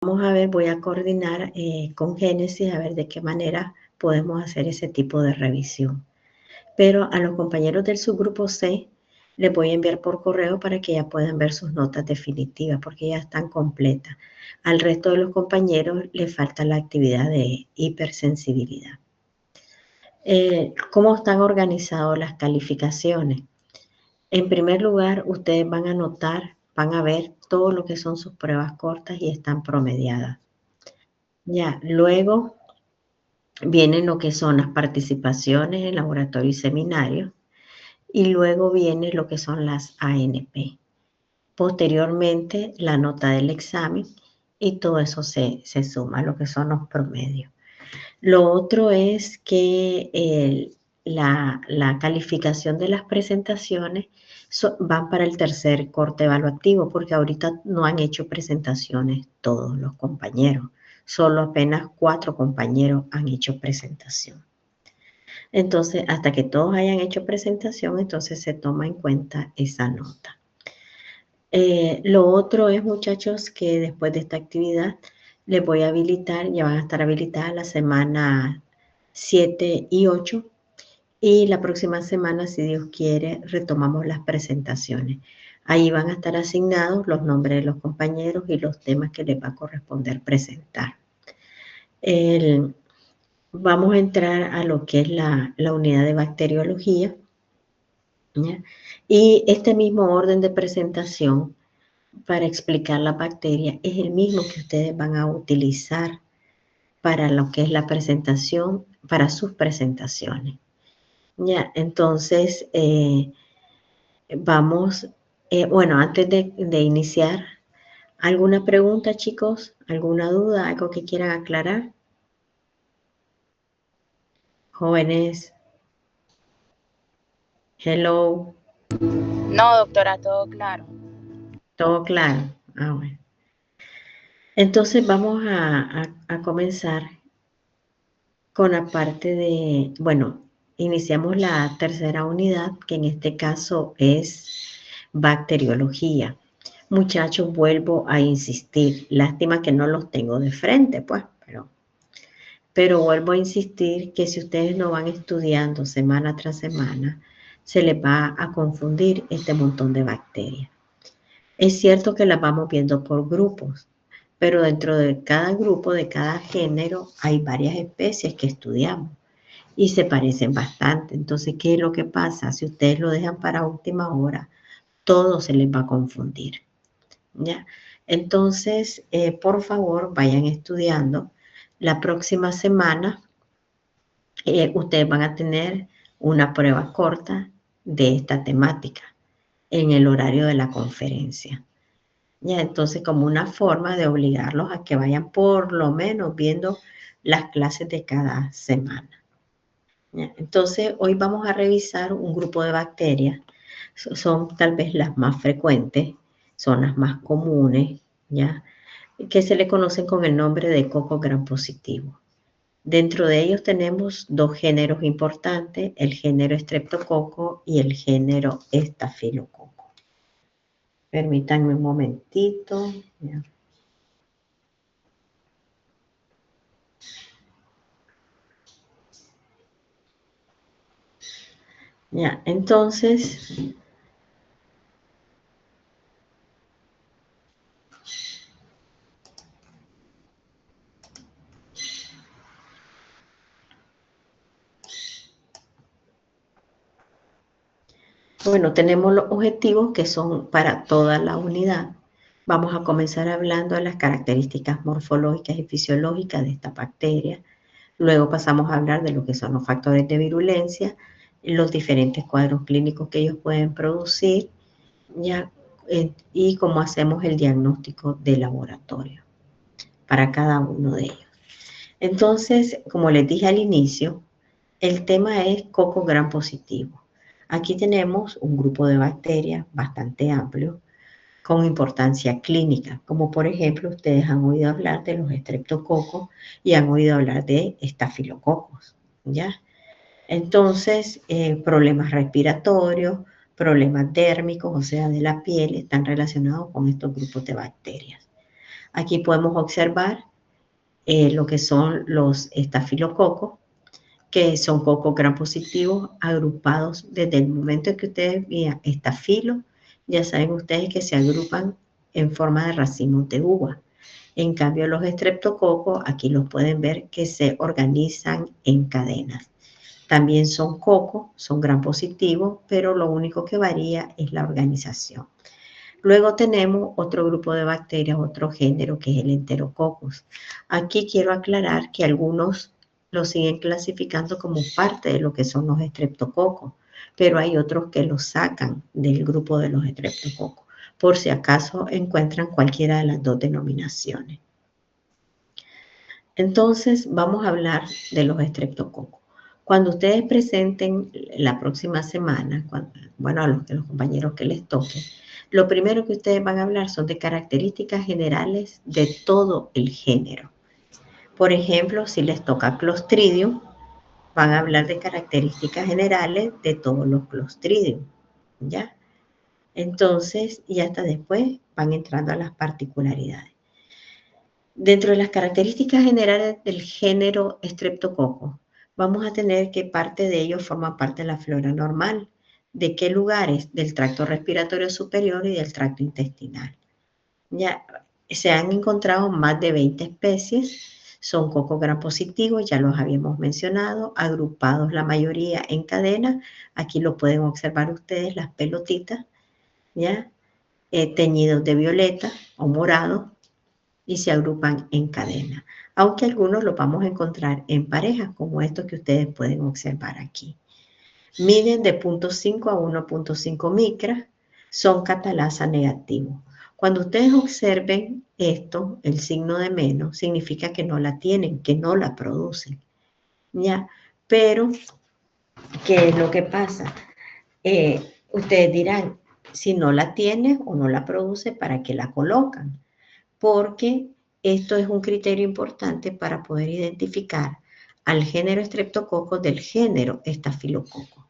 vamos a ver, voy a coordinar con Génesis a ver de qué manera podemos hacer ese tipo de revisión. Pero a los compañeros del subgrupo C les voy a enviar por correo para que ya puedan ver sus notas definitivas, porque ya están completas. Al resto de los compañeros les falta la actividad de hipersensibilidad. ¿Cómo están organizadas las calificaciones? En primer lugar, ustedes van a anotar, van a ver todo lo que son sus pruebas cortas y están promediadas. Ya, luego vienen lo que son las participaciones en laboratorio y seminario, y luego viene lo que son las ANP. Posteriormente, la nota del examen, y todo eso se suma, lo que son los promedios. Lo otro es que la calificación de las presentaciones van para el tercer corte evaluativo, porque ahorita no han hecho presentaciones todos los compañeros. Solo apenas 4 compañeros han hecho presentación. Entonces, hasta que todos hayan hecho presentación, entonces se toma en cuenta esa nota. Lo otro es, muchachos, que después de esta actividad les voy a habilitar, ya van a estar habilitadas la semana 7 y 8, y la próxima semana, si Dios quiere, retomamos las presentaciones. Ahí van a estar asignados los nombres de los compañeros y los temas que les va a corresponder presentar. Vamos a entrar a lo que es la unidad de bacteriología, ¿ya? Y este mismo orden de presentación para explicar la bacteria es el mismo que ustedes van a utilizar para lo que es la presentación, para sus presentaciones. Ya, entonces, vamos, bueno, antes de iniciar, ¿alguna pregunta, chicos? ¿Alguna duda? ¿Algo que quieran aclarar? Jóvenes, hello, No, doctora, todo claro. ¿todo claro? Ah, bueno. Entonces vamos a comenzar con la parte de, bueno, iniciamos la tercera unidad, que en este caso es bacteriología. Muchachos, vuelvo a insistir, lástima que no los tengo de frente, pues, pero vuelvo a insistir que si ustedes no van estudiando semana tras semana, se les va a confundir este montón de bacterias. Es cierto que las vamos viendo por grupos, pero dentro de cada grupo, de cada género, hay varias especies que estudiamos y se parecen bastante. Entonces, ¿qué es lo que pasa? Si ustedes lo dejan para última hora, todo se les va a confundir, ¿ya? Entonces, por favor, vayan estudiando. La próxima semana, ustedes van a tener una prueba corta de esta temática en el horario de la conferencia. Ya, entonces, como una forma de obligarlos a que vayan por lo menos viendo las clases de cada semana. ¿Ya? Entonces, hoy vamos a revisar un grupo de bacterias. Son tal vez las más frecuentes, son las más comunes, ¿ya? Que se le conocen con el nombre de coco gram positivo. Dentro de ellos tenemos dos géneros importantes, el género Streptococcus y el género Estafilococcus. Permítanme un momentito. ¿Ya? Ya, entonces, bueno, tenemos los objetivos que son para toda la unidad. Vamos a comenzar hablando de las características morfológicas y fisiológicas de esta bacteria. Luego pasamos a hablar de lo que son los factores de virulencia, los diferentes cuadros clínicos que ellos pueden producir, ya, y cómo hacemos el diagnóstico de laboratorio para cada uno de ellos. Entonces, como les dije al inicio, el tema es coco gram positivo. Aquí tenemos un grupo de bacterias bastante amplio con importancia clínica, como por ejemplo ustedes han oído hablar de los estreptococos y han oído hablar de estafilococos, ¿ya? Entonces, problemas respiratorios, problemas dérmicos, o sea, de la piel, están relacionados con estos grupos de bacterias. Aquí podemos observar lo que son los estafilococos, que son cocos gram positivos agrupados desde el momento en que ustedes vean estafilo, ya saben ustedes que se agrupan en forma de racimos de uva. En cambio, los estreptococos, aquí los pueden ver que se organizan en cadenas. También son cocos, son gram positivos, pero lo único que varía es la organización. Luego tenemos otro grupo de bacterias, otro género, que es el Enterococcus. Aquí quiero aclarar que algunos lo siguen clasificando como parte de lo que son los estreptococos, pero hay otros que los sacan del grupo de los estreptococos, por si acaso encuentran cualquiera de las dos denominaciones. Entonces, vamos a hablar de los estreptococos. Cuando ustedes presenten la próxima semana, bueno, a los compañeros que les toque, lo primero que ustedes van a hablar son de características generales de todo el género. Por ejemplo, si les toca Clostridium, van a hablar de características generales de todos los Clostridium, ¿ya? Entonces, y hasta después van entrando a las particularidades. Dentro de las características generales del género Streptococcus, vamos a tener que parte de ellos forma parte de la flora normal. ¿De qué lugares? Del tracto respiratorio superior y del tracto intestinal. Ya se han encontrado más de 20 especies, son cocos gram positivos, ya los habíamos mencionado, agrupados la mayoría en cadena. Aquí lo pueden observar ustedes, las pelotitas, ¿ya? Teñidos de violeta o morado, y se agrupan en cadena, aunque algunos los vamos a encontrar en parejas, como estos que ustedes pueden observar aquí. Miden de 0.5 a 1.5 micras, son catalasa negativo. Cuando ustedes observen esto, el signo de menos, significa que no la tienen, que no la producen, ¿ya? Pero, ¿qué es lo que pasa? Ustedes dirán, si no la tiene o no la produce, ¿para qué la colocan? Porque esto es un criterio importante para poder identificar al género Streptococcus del género Staphylococcus.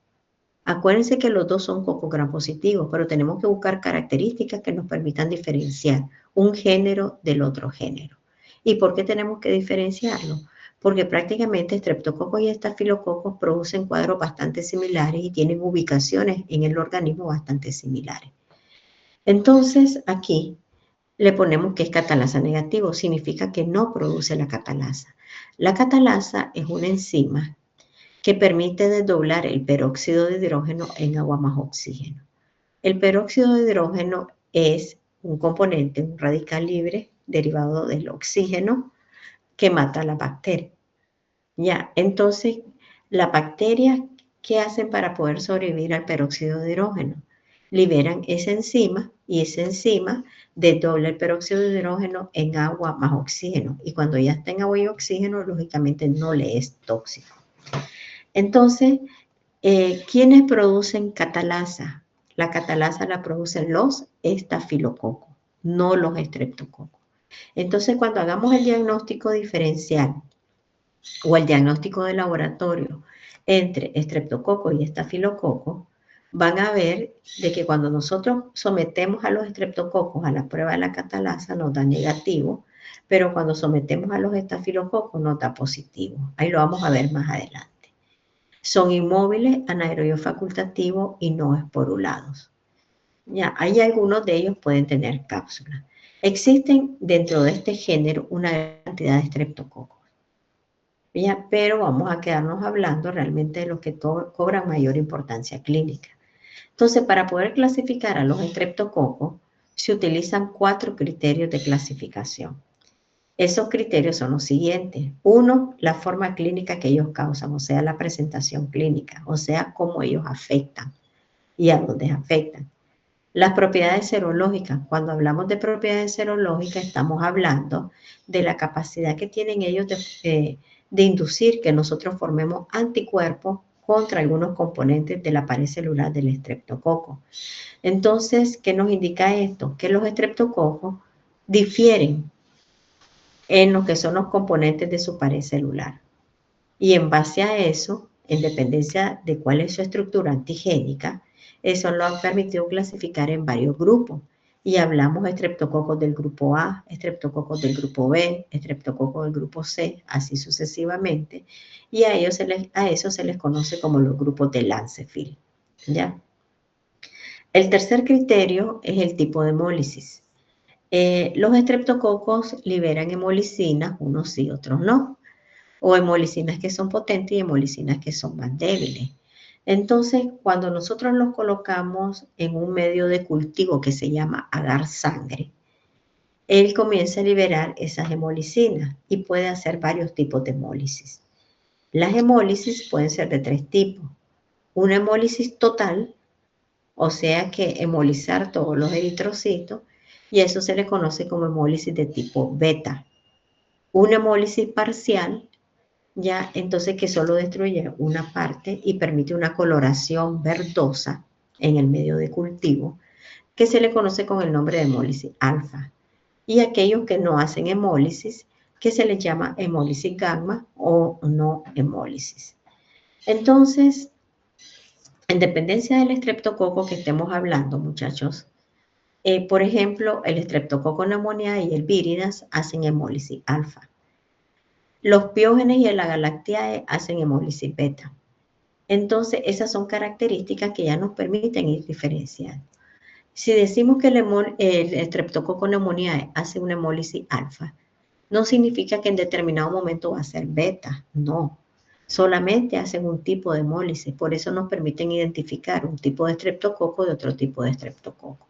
Acuérdense que los dos son cocos gram positivos, pero tenemos que buscar características que nos permitan diferenciar un género del otro género. ¿Y por qué tenemos que diferenciarlo? Porque prácticamente Streptococcus y Staphylococcus producen cuadros bastante similares y tienen ubicaciones en el organismo bastante similares. Entonces, aquí le ponemos que es catalasa negativo, significa que no produce la catalasa. La catalasa es una enzima que permite desdoblar el peróxido de hidrógeno en agua más oxígeno. El peróxido de hidrógeno es un componente, un radical libre derivado del oxígeno que mata a la bacteria. Ya, entonces, las bacterias, ¿qué hacen para poder sobrevivir al peróxido de hidrógeno? Liberan esa enzima y esa enzima desdobla el peróxido de hidrógeno en agua más oxígeno. Y cuando ya está en agua y oxígeno, lógicamente no le es tóxico. Entonces, ¿quiénes producen catalasa? La catalasa la producen los estafilococos, no los estreptococos. Entonces, cuando hagamos el diagnóstico diferencial o el diagnóstico de laboratorio entre estreptococo y estafilococo, van a ver de que cuando nosotros sometemos a los estreptococos a la prueba de la catalasa nos da negativo, pero cuando sometemos a los estafilococos nos da positivo. Ahí lo vamos a ver más adelante. Son inmóviles, anaerobios facultativos y no esporulados. Ya, hay algunos de ellos pueden tener cápsulas. Existen dentro de este género una cantidad de estreptococos. ¿Ya? Pero vamos a quedarnos hablando realmente de los que cobran mayor importancia clínica. Entonces, para poder clasificar a los estreptococos, se utilizan 4 criterios de clasificación. Esos criterios son los siguientes. 1, la forma clínica que ellos causan, o sea, la presentación clínica, o sea, cómo ellos afectan y a dónde afectan. Las propiedades serológicas. Cuando hablamos de propiedades serológicas, estamos hablando de la capacidad que tienen ellos de inducir que nosotros formemos anticuerpos contra algunos componentes de la pared celular del estreptococo. Entonces, ¿qué nos indica esto? Que los estreptococos difieren en lo que son los componentes de su pared celular. Y en base a eso, en dependencia de cuál es su estructura antigénica, eso lo ha permitido clasificar en varios grupos. y hablamos de estreptococos del grupo A, estreptococos del grupo B, estreptococos del grupo C, así sucesivamente, y a eso se les conoce como los grupos de Lancefield, ¿ya? El tercer criterio es el tipo de hemólisis. Los estreptococos liberan hemolicinas, unos sí, otros no, o hemolicinas que son potentes y hemolicinas que son más débiles. Entonces, cuando nosotros los colocamos en un medio de cultivo que se llama agar sangre, él comienza a liberar esas hemolicinas y puede hacer varios tipos de hemólisis. Las hemólisis pueden ser de tres tipos. Una hemólisis total, o sea que hemolizar todos los eritrocitos, y eso se le conoce como hemólisis de tipo beta. Una hemólisis parcial, ya entonces que solo destruye una parte y permite una coloración verdosa en el medio de cultivo, que se le conoce con el nombre de hemólisis alfa. Y aquellos que no hacen hemólisis, que se les llama hemólisis gamma o no hemólisis. Entonces, en dependencia del estreptococo que estemos hablando, muchachos, por ejemplo, el estreptococo pneumoniae y el víridas hacen hemólisis alfa. Los piógenes y el agalactiae hacen hemólisis beta. Entonces, esas son características que ya nos permiten ir diferenciando. Si decimos que el estreptococo pneumoniae hace una hemólisis alfa, no significa que en determinado momento va a ser beta, no. Solamente hacen un tipo de hemólisis, por eso nos permiten identificar un tipo de estreptococo de otro tipo de estreptococo.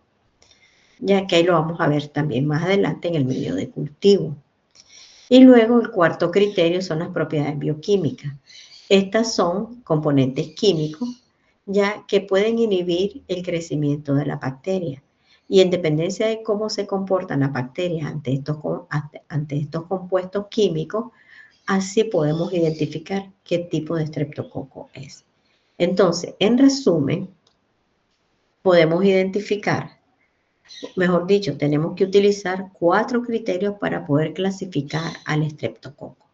Ya que ahí lo vamos a ver también más adelante en el medio de cultivo. Y luego el cuarto criterio son las propiedades bioquímicas. Estas son componentes químicos, ya que pueden inhibir el crecimiento de la bacteria. Y en dependencia de cómo se comportan las bacterias ante estos compuestos químicos, así podemos identificar qué tipo de estreptococo es. Entonces, en resumen, podemos identificar, mejor dicho, tenemos que utilizar 4 criterios para poder clasificar al estreptococo.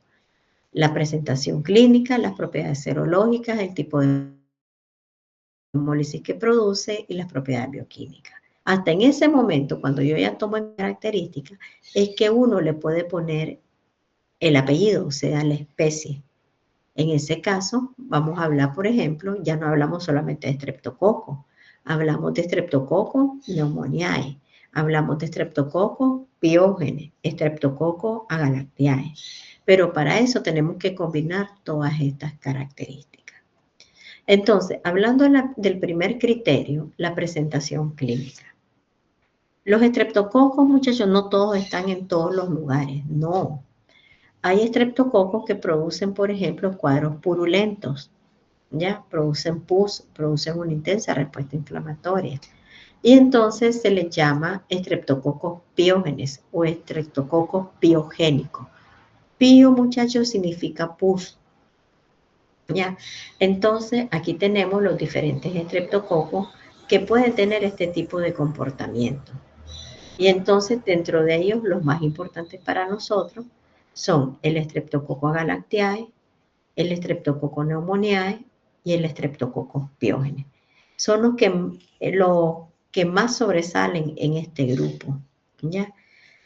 La presentación clínica, las propiedades serológicas, el tipo de hemólisis que produce y las propiedades bioquímicas. Hasta en ese momento, cuando yo ya tomo en características, es que uno le puede poner el apellido, o sea, la especie. En ese caso, vamos a hablar, por ejemplo, ya no hablamos solamente de estreptococo, hablamos de estreptococo pneumoniae, hablamos de estreptococo piógenes, estreptococo agalactiae. Pero para eso tenemos que combinar todas estas características. Entonces, hablando del primer criterio, la presentación clínica. Los estreptococos, muchachos, no todos están en todos los lugares, no. Hay estreptococos que producen, por ejemplo, cuadros purulentos, ¿ya? Producen pus, producen una intensa respuesta inflamatoria. Y entonces se les llama estreptococos piógenes o estreptococos piogénicos. Pío, muchachos, significa pus, ¿ya? Entonces, aquí tenemos los diferentes estreptococos que pueden tener este tipo de comportamiento. Y entonces, dentro de ellos, los más importantes para nosotros son el Streptococcus agalactiae, el Streptococcus pneumoniae y el Streptococcus piógenes. Son los que más sobresalen en este grupo, ¿ya?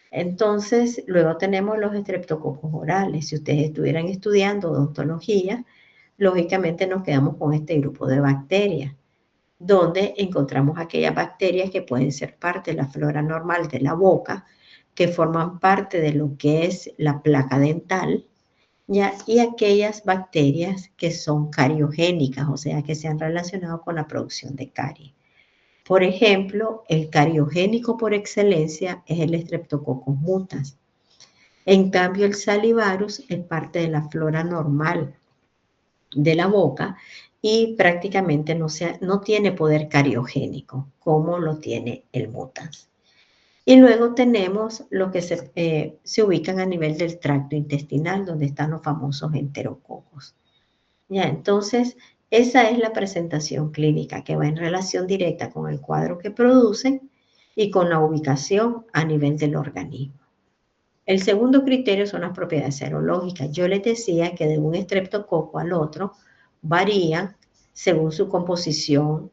Entonces, luego tenemos los estreptococos orales. Si ustedes estuvieran estudiando odontología, lógicamente nos quedamos con este grupo de bacterias, donde encontramos aquellas bacterias que pueden ser parte de la flora normal de la boca, que forman parte de lo que es la placa dental, ¿ya? Y aquellas bacterias que son cariogénicas, o sea, que se han relacionado con la producción de caries. Por ejemplo, el cariogénico por excelencia es el Streptococcus mutans. En cambio, el Salivarus es parte de la flora normal de la boca y prácticamente no tiene poder cariogénico como lo tiene el mutans. Y luego tenemos lo que se ubican a nivel del tracto intestinal, donde están los famosos enterococos. Ya, entonces, esa es la presentación clínica que va en relación directa con el cuadro que producen y con la ubicación a nivel del organismo. El segundo criterio son las propiedades serológicas. Yo les decía que de un estreptococo al otro varían según su composición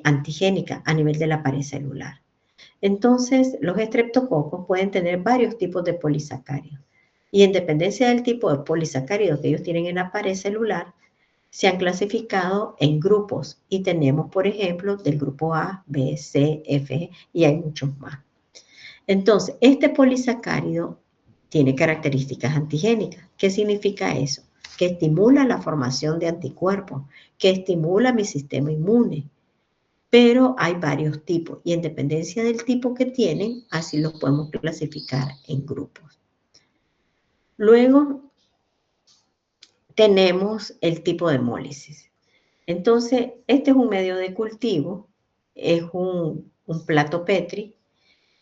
antigénica a nivel de la pared celular. Entonces, los estreptococos pueden tener varios tipos de polisacáridos. Y en dependencia del tipo de polisacáridos que ellos tienen en la pared celular, se han clasificado en grupos. Y tenemos, por ejemplo, del grupo A, B, C, F, y hay muchos más. Entonces, este polisacárido tiene características antigénicas. ¿Qué significa eso? Que estimula la formación de anticuerpos, que estimula mi sistema inmune. Pero hay varios tipos y en dependencia del tipo que tienen, así los podemos clasificar en grupos. Luego tenemos el tipo de hemólisis. Entonces, este es un medio de cultivo, es un plato Petri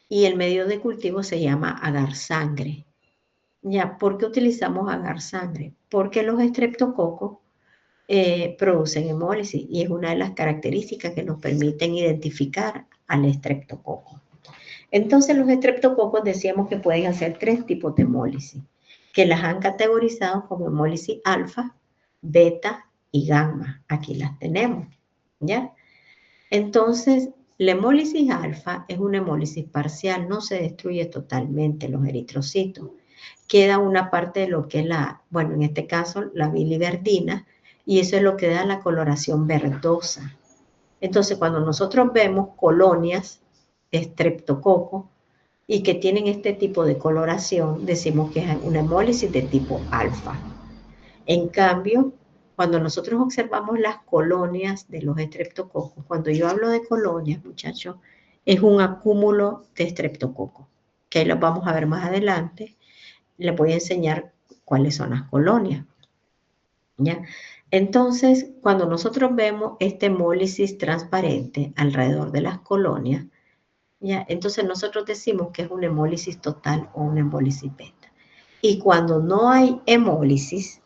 y el medio de cultivo se llama agar sangre. Ya, ¿por qué utilizamos agar sangre? Porque los estreptococos producen hemólisis y es una de las características que nos permiten identificar al estreptococo. Entonces, los estreptococos decíamos que pueden hacer 3 tipos de hemólisis, que las han categorizado como hemólisis alfa, beta y gamma. Aquí las tenemos, ¿ya? Entonces, la hemólisis alfa es una hemólisis parcial, no se destruye totalmente los eritrocitos. Queda una parte de lo que es bueno, en este caso, la biliverdina, y eso es lo que da la coloración verdosa. Entonces, cuando nosotros vemos colonias estreptococo y que tienen este tipo de coloración, decimos que es una hemólisis de tipo alfa. En cambio, cuando nosotros observamos las colonias de los estreptococos, cuando yo hablo de colonias, muchachos, es un acúmulo de estreptococos, que ahí los vamos a ver más adelante. Les voy a enseñar cuáles son las colonias, ¿ya? Entonces, cuando nosotros vemos esta hemólisis transparente alrededor de las colonias, ¿ya? Entonces nosotros decimos que es una hemólisis total o una hemólisis beta. Y cuando no hay hemólisis,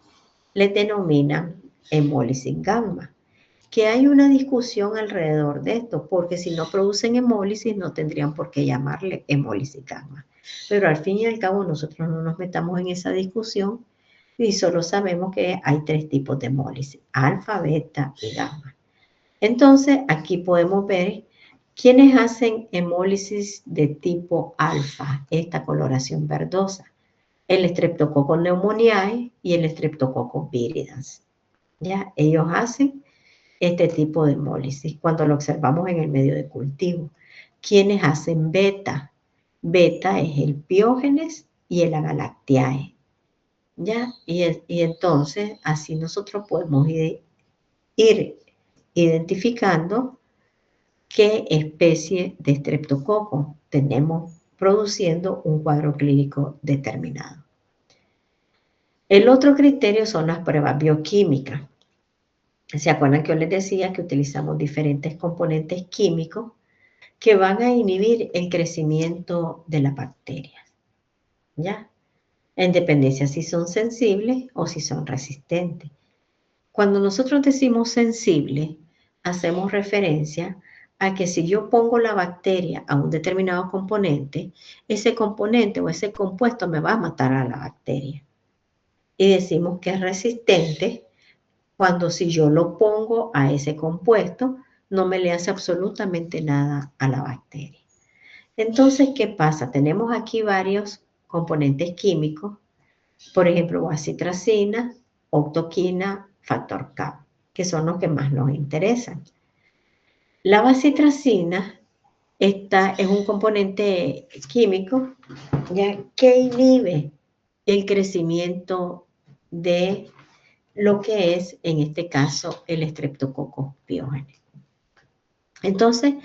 le denominan hemólisis gamma. Que hay una discusión alrededor de esto, porque si no producen hemólisis no tendrían por qué llamarle hemólisis gamma. Pero al fin y al cabo nosotros no nos metamos en esa discusión y solo sabemos que hay 3 tipos de hemólisis, alfa, beta y gamma. Entonces aquí podemos ver quiénes hacen hemólisis de tipo alfa, esta coloración verdosa. El Streptococcus pneumoniae y el Streptococcus viridans. ¿Ya? Ellos hacen este tipo de hemólisis cuando lo observamos en el medio de cultivo. ¿Quiénes hacen beta? Beta es el Piógenes y el Agalactiae. ¿Ya? Y entonces así nosotros podemos ir identificando qué especie de estreptococo tenemos produciendo un cuadro clínico determinado. El otro criterio son las pruebas bioquímicas. ¿Se acuerdan que yo les decía que utilizamos diferentes componentes químicos que van a inhibir el crecimiento de las bacterias? ¿Ya? En dependencia si son sensibles o si son resistentes. Cuando nosotros decimos sensible, hacemos referencia a que si yo pongo la bacteria a un determinado componente, ese componente o ese compuesto me va a matar a la bacteria. Y decimos que es resistente cuando si yo lo pongo a ese compuesto, no me le hace absolutamente nada a la bacteria. Entonces, ¿qué pasa? Tenemos aquí varios componentes químicos, por ejemplo, bacitracina, octoquina, factor K, que son los que más nos interesan. La bacitracina es un componente químico ya que inhibe el crecimiento de lo que es, en este caso, el Streptococcus pyogenes. Entonces,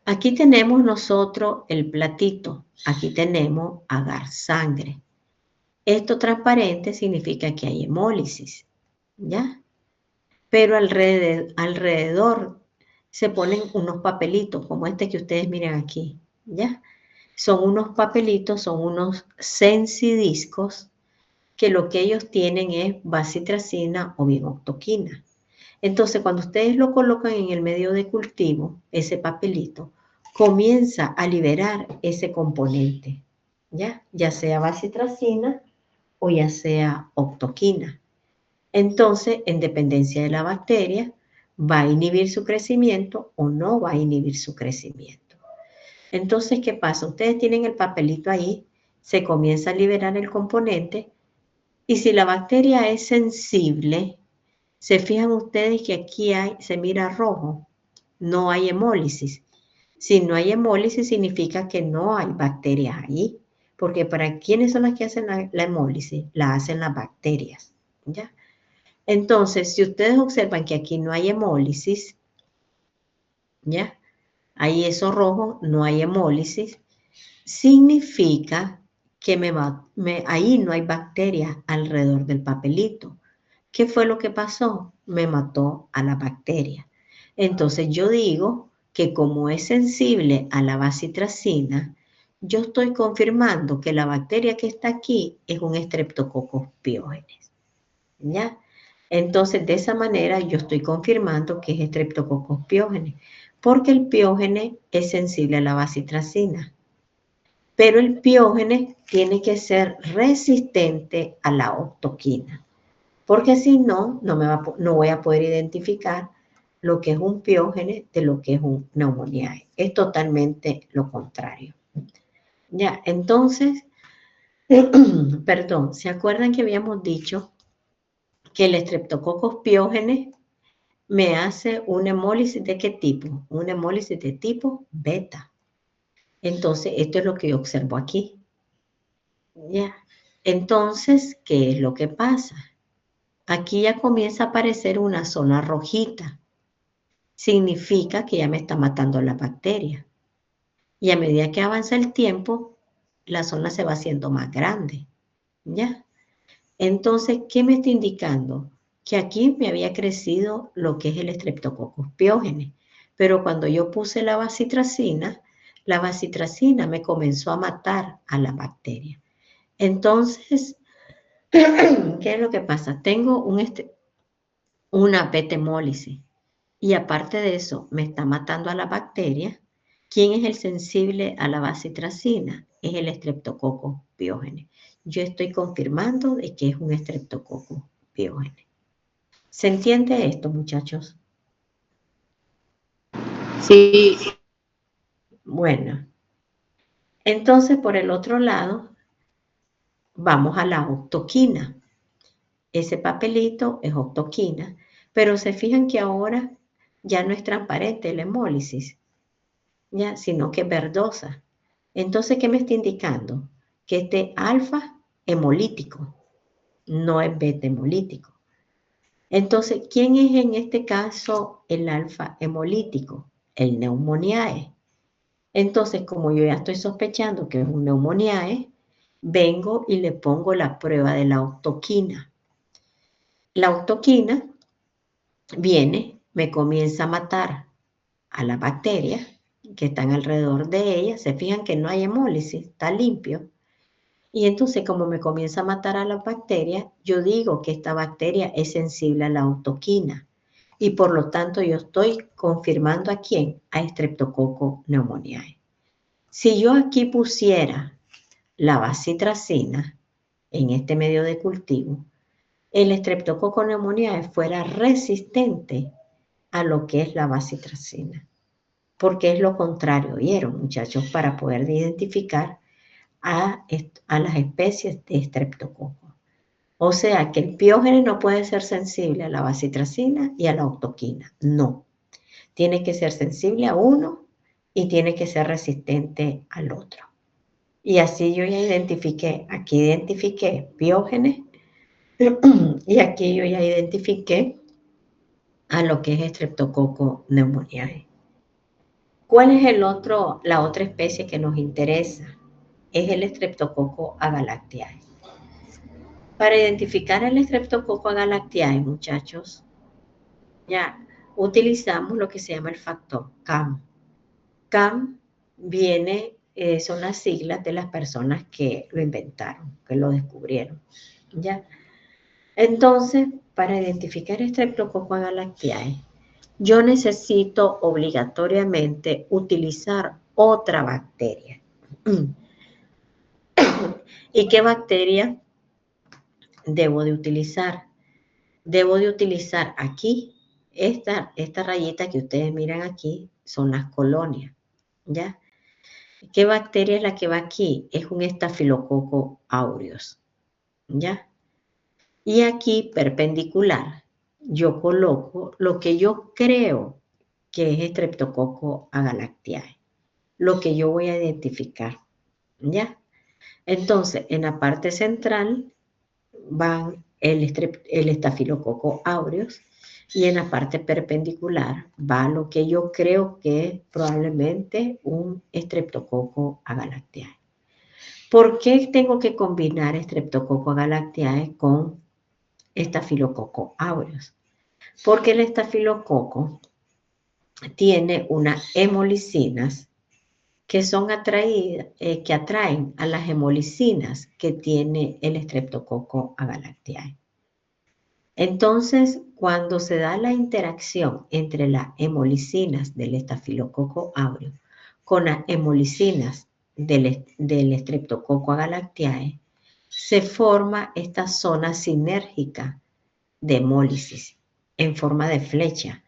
aquí tenemos nosotros el platito, aquí tenemos agar sangre. Esto transparente significa que hay hemólisis, ¿ya? Pero alrededor se ponen unos papelitos, como este que ustedes miran aquí, ¿ya? Son unos papelitos, son unos sensidiscos, que lo que ellos tienen es bacitracina o bien octoquina. Entonces, cuando ustedes lo colocan en el medio de cultivo, ese papelito, comienza a liberar ese componente, ya sea bacitracina o ya sea octoquina. Entonces, en dependencia de la bacteria, va a inhibir su crecimiento o no va a inhibir su crecimiento. Entonces, ¿qué pasa? Ustedes tienen el papelito ahí, se comienza a liberar el componente y si la bacteria es sensible, se fijan ustedes que aquí se mira rojo, no hay hemólisis. Si no hay hemólisis significa que no hay bacterias ahí, porque ¿para quiénes son las que hacen la hemólisis? La hacen las bacterias, ¿ya? Entonces, si ustedes observan que aquí no hay hemólisis, ¿ya? Ahí eso rojo, no hay hemólisis, significa que ahí no hay bacterias alrededor del papelito. ¿Qué fue lo que pasó? Me mató a la bacteria. Entonces yo digo que como es sensible a la bacitracina, yo estoy confirmando que la bacteria que está aquí es un Streptococcus pyogenes. ¿Ya? Entonces de esa manera yo estoy confirmando que es Streptococcus pyogenes, porque el piógene es sensible a la bacitracina. Pero el piógene tiene que ser resistente a la octoquina, porque si no, no voy a poder identificar lo que es un piógene de lo que es un pneumoniae. Es totalmente lo contrario. Ya, entonces, perdón, ¿se acuerdan que habíamos dicho que el Streptococcus piógenes me hace una hemólisis de qué tipo? Una hemólisis de tipo beta. Entonces, esto es lo que yo observo aquí. Ya. Entonces, ¿qué es lo que pasa? Aquí ya comienza a aparecer una zona rojita. Significa que ya me está matando la bacteria. Y a medida que avanza el tiempo, la zona se va haciendo más grande. ¿Ya? Entonces, ¿qué me está indicando? Que aquí me había crecido lo que es el Streptococcus pyogenes. Pero cuando yo puse la bacitracina me comenzó a matar a la bacteria. Entonces, ¿qué es lo que pasa? Tengo una beta-hemólisis y aparte de eso me está matando a la bacteria. ¿Quién es el sensible a la bacitracina? Es el Streptococcus pyogenes. Yo estoy confirmando de que es un Streptococcus pyogenes. ¿Se entiende esto, muchachos? Sí, Bueno, entonces por el otro lado vamos a la octoquina. Ese papelito es octoquina, pero se fijan que ahora ya no es transparente la hemólisis, ya, sino que es verdosa. Entonces, ¿qué me está indicando? Que este alfa hemolítico, no es beta hemolítico. Entonces, ¿quién es en este caso el alfa hemolítico? El Pneumoniae. Entonces, como yo ya estoy sospechando que es un Pneumoniae, vengo y le pongo la prueba de la octoquina. La octoquina viene, me comienza a matar a las bacterias que están alrededor de ella. Se fijan que no hay hemólisis, está limpio. Y entonces, como me comienza a matar a las bacterias, yo digo que esta bacteria es sensible a la octoquina. Y por lo tanto, yo estoy confirmando a quién, a Streptococcus pneumoniae. Si yo aquí pusiera la bacitracina en este medio de cultivo, el Streptococcus pneumoniae fuera resistente a lo que es la bacitracina, porque es lo contrario, ¿vieron, muchachos? Para poder identificar a las especies de Streptococcus. O sea que el piógene no puede ser sensible a la bacitracina y a la octoquina, no. Tiene que ser sensible a uno y tiene que ser resistente al otro. Y así yo ya identifiqué, aquí identifiqué piógenes y aquí yo ya identifiqué a lo que es Streptococcus pneumoniae. ¿Cuál es la otra especie que nos interesa? Es el Streptococcus agalactiae. Para identificar el Streptococcus agalactiae, muchachos, ya utilizamos lo que se llama el factor CAM. CAM son las siglas de las personas que lo inventaron, que lo descubrieron, ¿ya? Entonces, para identificar Streptococcus agalactiae, yo necesito obligatoriamente utilizar otra bacteria. ¿Y qué bacteria debo de utilizar? Debo de utilizar aquí, esta rayita que ustedes miran aquí, son las colonias, ¿ya? ¿Qué bacteria es la que va aquí? Es un Staphylococcus aureus, ¿ya? Y aquí, perpendicular, yo coloco lo que yo creo que es Streptococcus agalactiae, lo que yo voy a identificar, ¿ya? Entonces, en la parte central van el Staphylococcus aureus y en la parte perpendicular va lo que yo creo que es probablemente un Streptococcus agalactiae. ¿Por qué tengo que combinar Streptococcus agalactiae con Staphylococcus aureus? Porque el estafilococo tiene unas hemolicinas que son atraídas, que atraen a las hemolicinas que tiene el Streptococcus agalactiae. Entonces, cuando se da la interacción entre las hemolicinas del estafilococo aureus con las hemolicinas del Streptococcus agalactiae, se forma esta zona sinérgica de hemólisis en forma de flecha.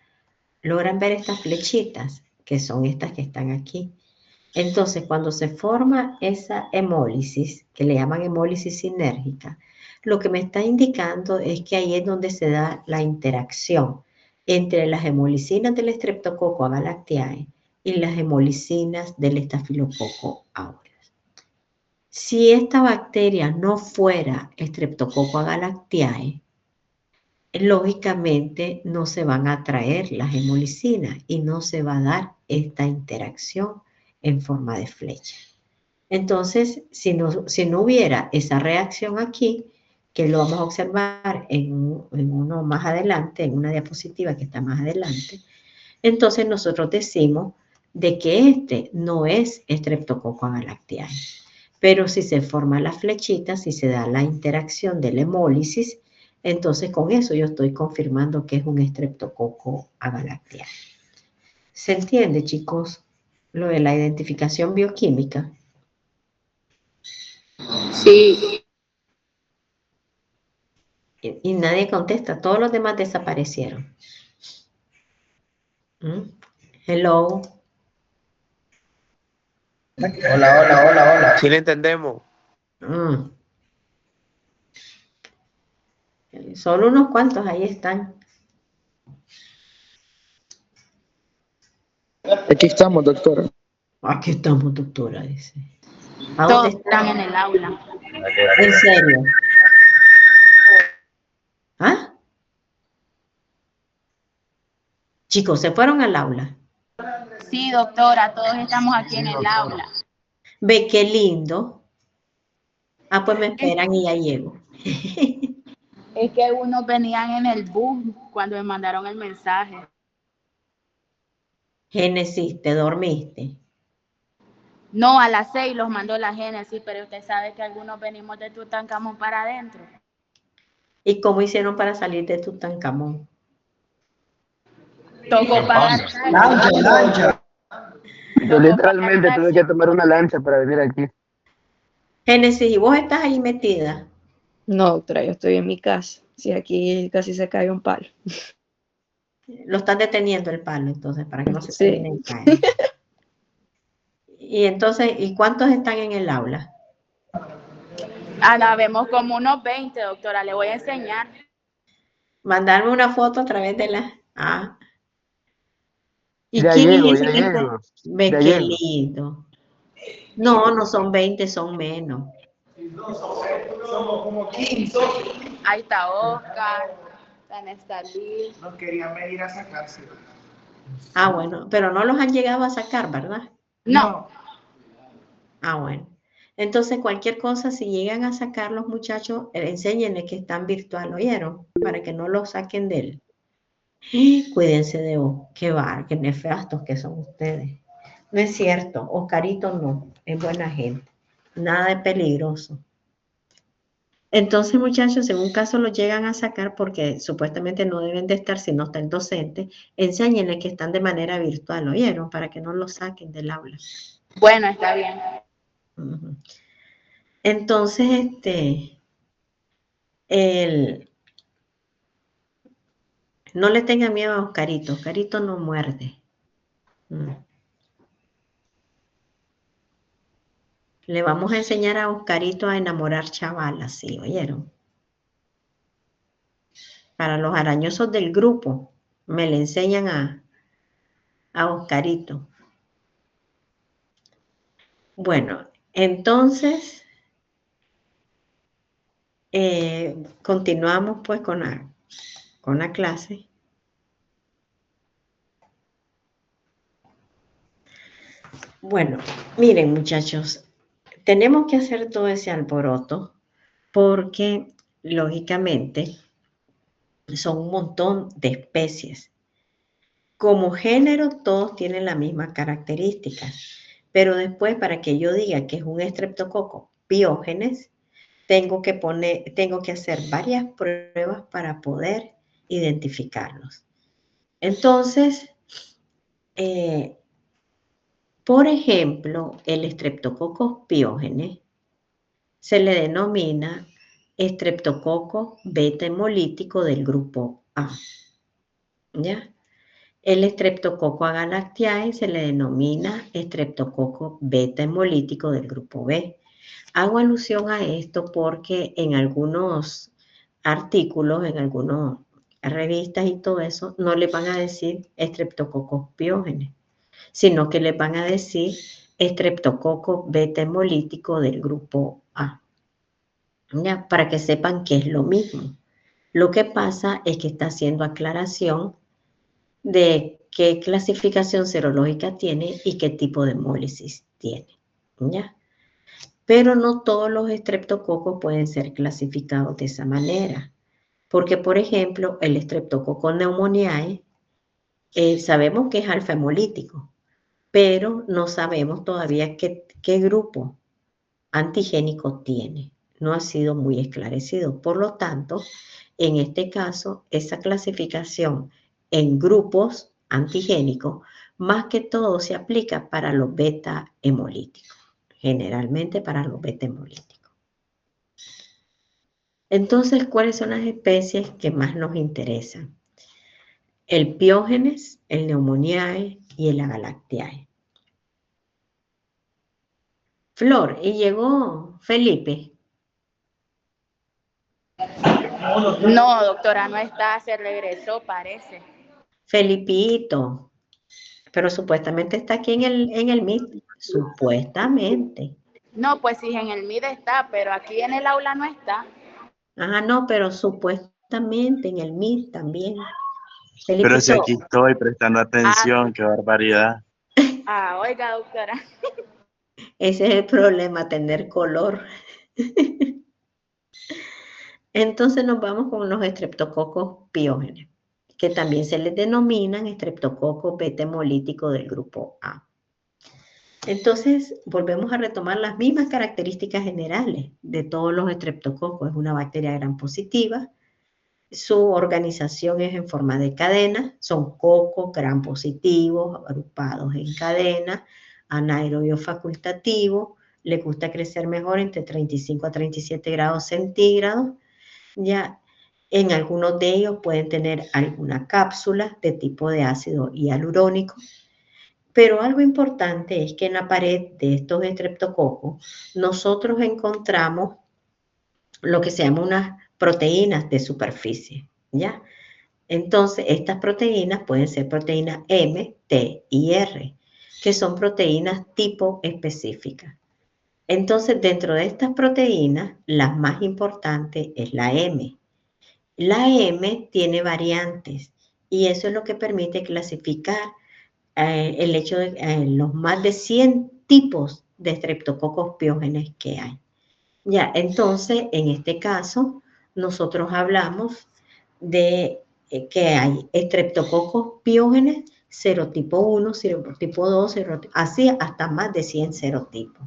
¿Logran ver estas flechitas? Que son estas que están aquí. Entonces, cuando se forma esa hemólisis, que le llaman hemólisis sinérgica, lo que me está indicando es que ahí es donde se da la interacción entre las hemolicinas del Streptococcus agalactiae y las hemolicinas del Staphylococcus aureus. Si esta bacteria no fuera Streptococcus agalactiae, lógicamente no se van a atraer las hemolicinas y no se va a dar esta interacción en forma de flecha. Entonces, si no hubiera esa reacción aquí, que lo vamos a observar en uno más adelante, en una diapositiva que está más adelante, entonces nosotros decimos de que este no es Streptococcus agalactiae. Pero si se forma la flechita, si se da la interacción de la hemólisis, entonces con eso yo estoy confirmando que es un Streptococcus agalactiae. ¿Se entiende, chicos? Lo de la identificación bioquímica. Sí. Y nadie contesta, todos los demás desaparecieron. Hello. Hola, hola, hola, hola. Sí le entendemos. Mm. Solo unos cuantos ahí están. Aquí estamos, doctora. Aquí estamos, doctora, dice. ¿A dónde Todos están están? en el aula. En serio. ¿Ah? Chicos, se fueron al aula. Sí, doctora, todos estamos aquí Sí, en el doctora. aula. Ve qué lindo. Ah, pues me Es, esperan y ya llego. es que unos venían en el bus cuando me mandaron el mensaje. Génesis, ¿te dormiste? No, a las 6 los mandó la Génesis, pero usted sabe que algunos venimos de Tutankamón para adentro. ¿Y cómo hicieron para salir de Tutankamón? Tocó pagar Lancha, taxi. lancha. Yo Tocó pagar literalmente tuve taxi. que tomar una lancha para venir aquí. Génesis, ¿y vos estás ahí metida? No, doctora, yo estoy en mi casa. Si aquí casi se cae un palo. Lo están deteniendo el palo, entonces, para que no se termine Sí. de caer. Y entonces, ¿y cuántos están en el aula? Ana, vemos como unos 20, doctora, le voy a enseñar. Mandarme una foto a través de la... Ah. ¿Y Ya quién llego, es ya ese que está? llego. Ve Ya qué llego. lindo. No, no son 20, son menos. Somos como 15. Ahí está Oscar, está Nestalí. Nos querían venir a sacarse. Ah, bueno, pero no los han llegado a sacar, ¿verdad? No, Ah, bueno. Entonces, cualquier cosa, si llegan a sacar los muchachos, enséñenle que están virtual, ¿oyeron? Para que no lo saquen de él. Cuídense de vos, qué nefastos que son ustedes. No es cierto, Oscarito no, es buena gente, nada de peligroso. Entonces, muchachos, en un caso los llegan a sacar porque supuestamente no deben de estar si no está el docente, enséñenle que están de manera virtual, ¿oyeron? Para que no los saquen del aula. bueno, está bien. Ujú. Entonces, no le tengan miedo a Oscarito, Oscarito no muerde. Le vamos a enseñar a Oscarito a enamorar chavalas, ¿sí? ¿Oyeron? Para los arañosos del grupo, me le enseñan a Oscarito. Bueno, entonces, continuamos pues con la clase. Bueno, miren muchachos, tenemos que hacer todo ese alboroto porque, lógicamente, son un montón de especies. Como género, todos tienen las mismas características, pero después, para que yo diga que es un Streptococcus piógenes, tengo que hacer varias pruebas para poder identificarlos. Entonces, por ejemplo, el Streptococcus piógenes se le denomina Streptococcus beta hemolítico del grupo A. ¿Ya? El Streptococcus agalactiae se le denomina Streptococcus beta hemolítico del grupo B. Hago alusión a esto porque en algunos artículos, en algunas revistas y todo eso, no le van a decir Streptococcus piógenes, sino que le van a decir Streptococcus beta hemolítico del grupo A. ¿Ya? Para que sepan que es lo mismo. Lo que pasa es que está haciendo aclaración de qué clasificación serológica tiene y qué tipo de hemólisis tiene. ¿Ya? Pero no todos los estreptococos pueden ser clasificados de esa manera. Porque, por ejemplo, el Streptococcus pneumoniae, sabemos que es alfa hemolítico, pero no sabemos todavía qué grupo antigénico tiene. No ha sido muy esclarecido. Por lo tanto, en este caso, esa clasificación en grupos antigénicos, más que todo se aplica para los beta hemolíticos, generalmente para los beta hemolíticos. Entonces, ¿cuáles son las especies que más nos interesan? El piógenes, el pneumoniae y el agalactiae. Flor, y llegó Felipe. No, doctora, no está, se regresó, parece. Felipito, pero supuestamente está aquí en el Meet, supuestamente. No, pues sí, en el MID está, pero aquí en el aula no está. Ajá, no, pero supuestamente en el Meet también. Pero si Felipito, aquí estoy prestando atención, qué barbaridad. Oiga, doctora. ese es el problema, tener color. Entonces nos vamos con los estreptococos piógenes, que también se les denominan estreptococos beta hemolíticos del grupo A. Entonces, volvemos a retomar las mismas características generales de todos los estreptococos. Es una bacteria gram positiva. Su organización es en forma de cadena. Son cocos gram positivos, agrupados en cadena, anaerobio facultativo. Le gusta crecer mejor entre 35 a 37 grados centígrados. Ya en algunos de ellos pueden tener alguna cápsula de tipo de ácido hialurónico. Pero algo importante es que en la pared de estos estreptococos nosotros encontramos lo que se llama unas proteínas de superficie, ¿ya? Entonces, estas proteínas pueden ser proteínas M, T y R, que son proteínas tipo específicas. Entonces, dentro de estas proteínas, la más importante es la M. La M tiene variantes y eso es lo que permite clasificar el hecho de los más de 100 tipos de estreptococos piógenes que hay. Ya, entonces, en este caso, nosotros hablamos de que hay estreptococos piógenes serotipo 1, serotipo 2, así hasta más de 100 serotipos.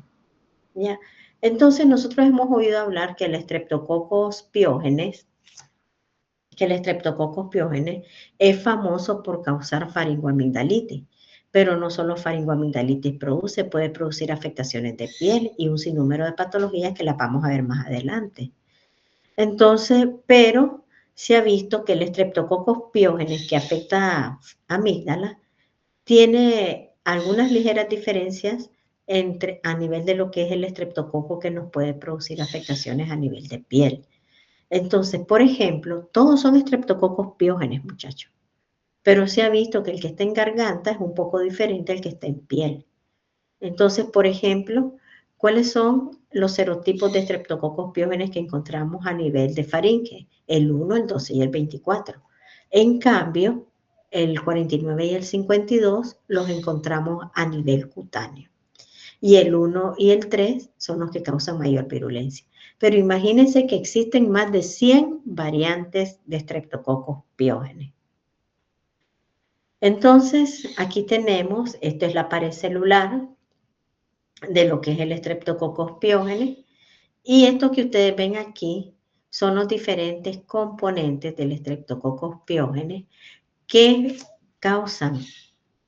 ¿Ya? Entonces, nosotros hemos oído hablar que el Streptococcus piógenes es famoso por causar faringoamigdalitis, pero no solo faringoamigdalitis puede producir afectaciones de piel y un sinnúmero de patologías que las vamos a ver más adelante. Entonces, pero se ha visto que el Streptococcus piógenes que afecta a amígdala tiene algunas ligeras diferencias a nivel de lo que es el estreptococo que nos puede producir afectaciones a nivel de piel. Entonces, por ejemplo, todos son estreptococos piógenes, muchachos. Pero se ha visto que el que está en garganta es un poco diferente al que está en piel. Entonces, por ejemplo, ¿cuáles son los serotipos de estreptococos piógenes que encontramos a nivel de faringe? El 1, el 12 y el 24. En cambio, el 49 y el 52 los encontramos a nivel cutáneo. Y el 1 y el 3 son los que causan mayor virulencia. Pero imagínense que existen más de 100 variantes de estreptococos piógenes. Entonces, aquí tenemos, esto es la pared celular de lo que es el estreptococos piógenes, y esto que ustedes ven aquí son los diferentes componentes del estreptococos piógenes que causan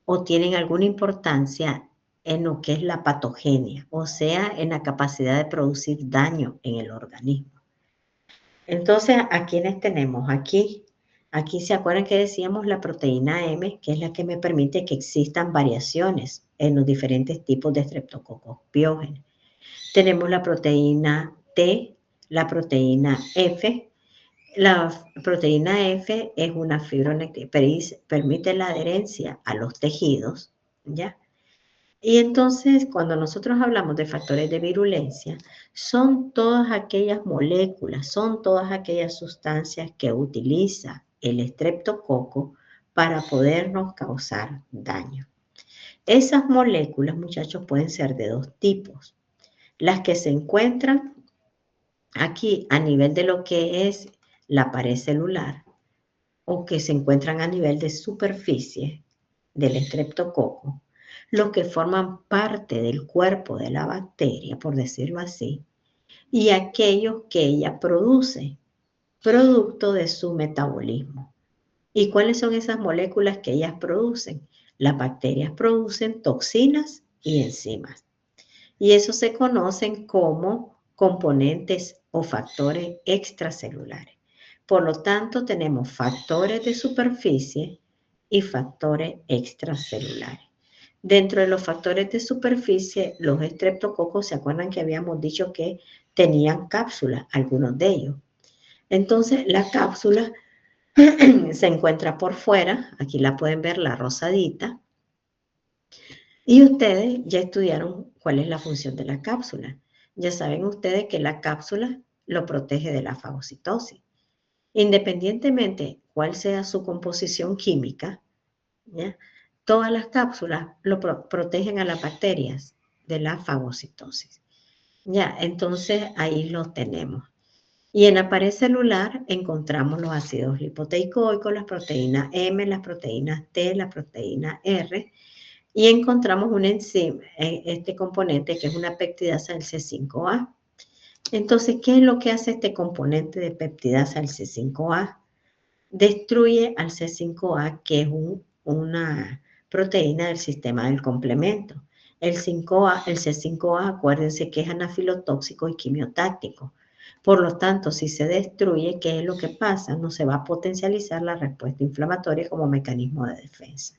o tienen alguna importancia en lo que es la patogenia, o sea, en la capacidad de producir daño en el organismo. Entonces, ¿a quiénes tenemos? Aquí se acuerdan que decíamos la proteína M, que es la que me permite que existan variaciones en los diferentes tipos de estreptococos piógenes. Tenemos la proteína T, la proteína F. La proteína F es una fibra que permite la adherencia a los tejidos, ¿ya? Y entonces, cuando nosotros hablamos de factores de virulencia, son todas aquellas moléculas, son todas aquellas sustancias que utiliza el estreptococo para podernos causar daño. Esas moléculas, muchachos, pueden ser de dos tipos. Las que se encuentran aquí a nivel de lo que es la pared celular o que se encuentran a nivel de superficie del estreptococo, los que forman parte del cuerpo de la bacteria, por decirlo así, y aquellos que ella produce, producto de su metabolismo. ¿Y cuáles son esas moléculas que ellas producen? Las bacterias producen toxinas y enzimas. Y eso se conocen como componentes o factores extracelulares. Por lo tanto, tenemos factores de superficie y factores extracelulares. Dentro de los factores de superficie, los estreptococos, ¿se acuerdan que habíamos dicho que tenían cápsulas, algunos de ellos? Entonces, la cápsula se encuentra por fuera, aquí la pueden ver, la rosadita, y ustedes ya estudiaron cuál es la función de la cápsula. Ya saben ustedes que la cápsula lo protege de la fagocitosis. Independientemente cuál sea su composición química, ¿ya? Todas las cápsulas lo protegen a las bacterias de la fagocitosis. Ya, entonces ahí lo tenemos. Y en la pared celular encontramos los ácidos lipoteicoicos, las proteínas M, las proteínas T, la proteína R, y encontramos una enzima, este componente que es una peptidasa del C5A. Entonces, ¿qué es lo que hace este componente de peptidasa del C5A? Destruye al C5A, que es una proteína del sistema del complemento. El C5A, acuérdense que es anafilotóxico y quimiotáctico. Por lo tanto, si se destruye, ¿qué es lo que pasa? No se va a potencializar la respuesta inflamatoria como mecanismo de defensa.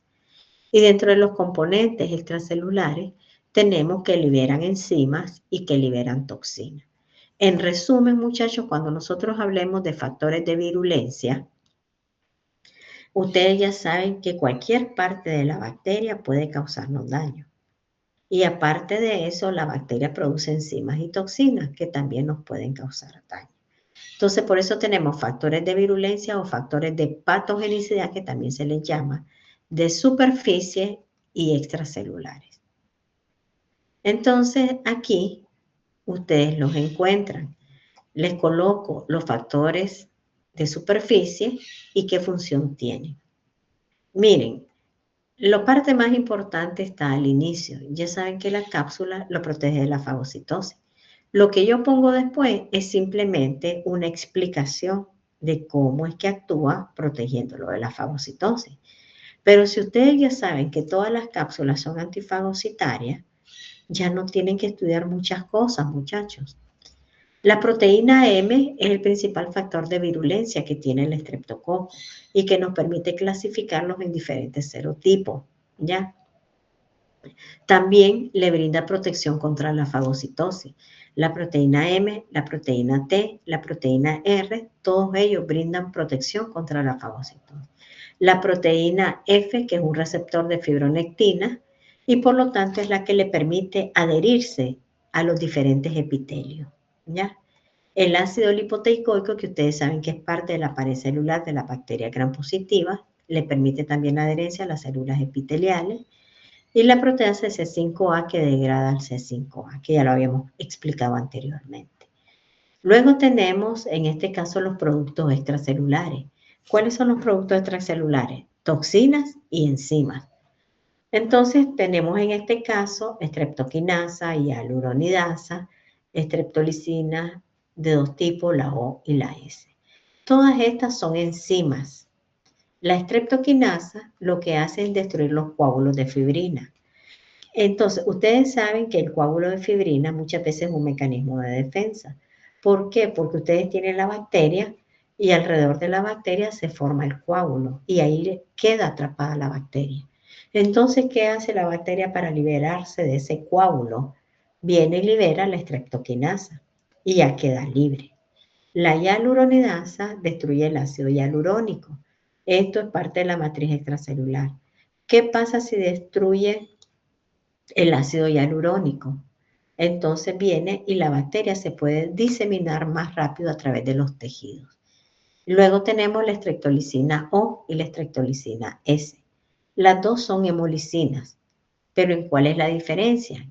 Y dentro de los componentes extracelulares tenemos que liberan enzimas y que liberan toxinas. En resumen, muchachos, cuando nosotros hablemos de factores de virulencia, ustedes ya saben que cualquier parte de la bacteria puede causarnos daño. Y aparte de eso, la bacteria produce enzimas y toxinas que también nos pueden causar daño. Entonces, por eso tenemos factores de virulencia o factores de patogenicidad, que también se les llama, de superficie y extracelulares. Entonces, aquí ustedes los encuentran. Les coloco los factores de superficie y qué función tienen. Miren, la parte más importante está al inicio. Ya saben que la cápsula lo protege de la fagocitosis. Lo que yo pongo después es simplemente una explicación de cómo es que actúa protegiéndolo de la fagocitosis. Pero si ustedes ya saben que todas las cápsulas son antifagocitarias, ya no tienen que estudiar muchas cosas, muchachos. La proteína M es el principal factor de virulencia que tiene el estreptococo y que nos permite clasificarlos en diferentes serotipos, ¿ya? También le brinda protección contra la fagocitosis. La proteína M, la proteína T, la proteína R, todos ellos brindan protección contra la fagocitosis. La proteína F, que es un receptor de fibronectina, y por lo tanto es la que le permite adherirse a los diferentes epitelios, ¿ya? El ácido lipoteicoico, que ustedes saben que es parte de la pared celular de la bacteria gram positiva, le permite también la adherencia a las células epiteliales. Y la proteasa C5A que degrada al C5A, que ya lo habíamos explicado anteriormente. Luego tenemos, en este caso, los productos extracelulares. ¿Cuáles son los productos extracelulares? Toxinas y enzimas. Entonces, tenemos en este caso streptokinasa y hialuronidasa, streptolicina de dos tipos, la O y la S. Todas estas son enzimas. La streptokinasa lo que hace es destruir los coágulos de fibrina. Entonces, ustedes saben que el coágulo de fibrina muchas veces es un mecanismo de defensa. ¿Por qué? Porque ustedes tienen la bacteria y alrededor de la bacteria se forma el coágulo y ahí queda atrapada la bacteria. Entonces, ¿qué hace la bacteria para liberarse de ese coágulo? Viene y libera la streptokinasa y ya queda libre. La hialuronidasa destruye el ácido hialurónico. Esto es parte de la matriz extracelular. ¿Qué pasa si destruye el ácido hialurónico? Entonces viene y la bacteria se puede diseminar más rápido a través de los tejidos. Luego tenemos la streptolicina O y la streptolicina S. Las dos son hemolicinas, pero ¿en cuál es la diferencia?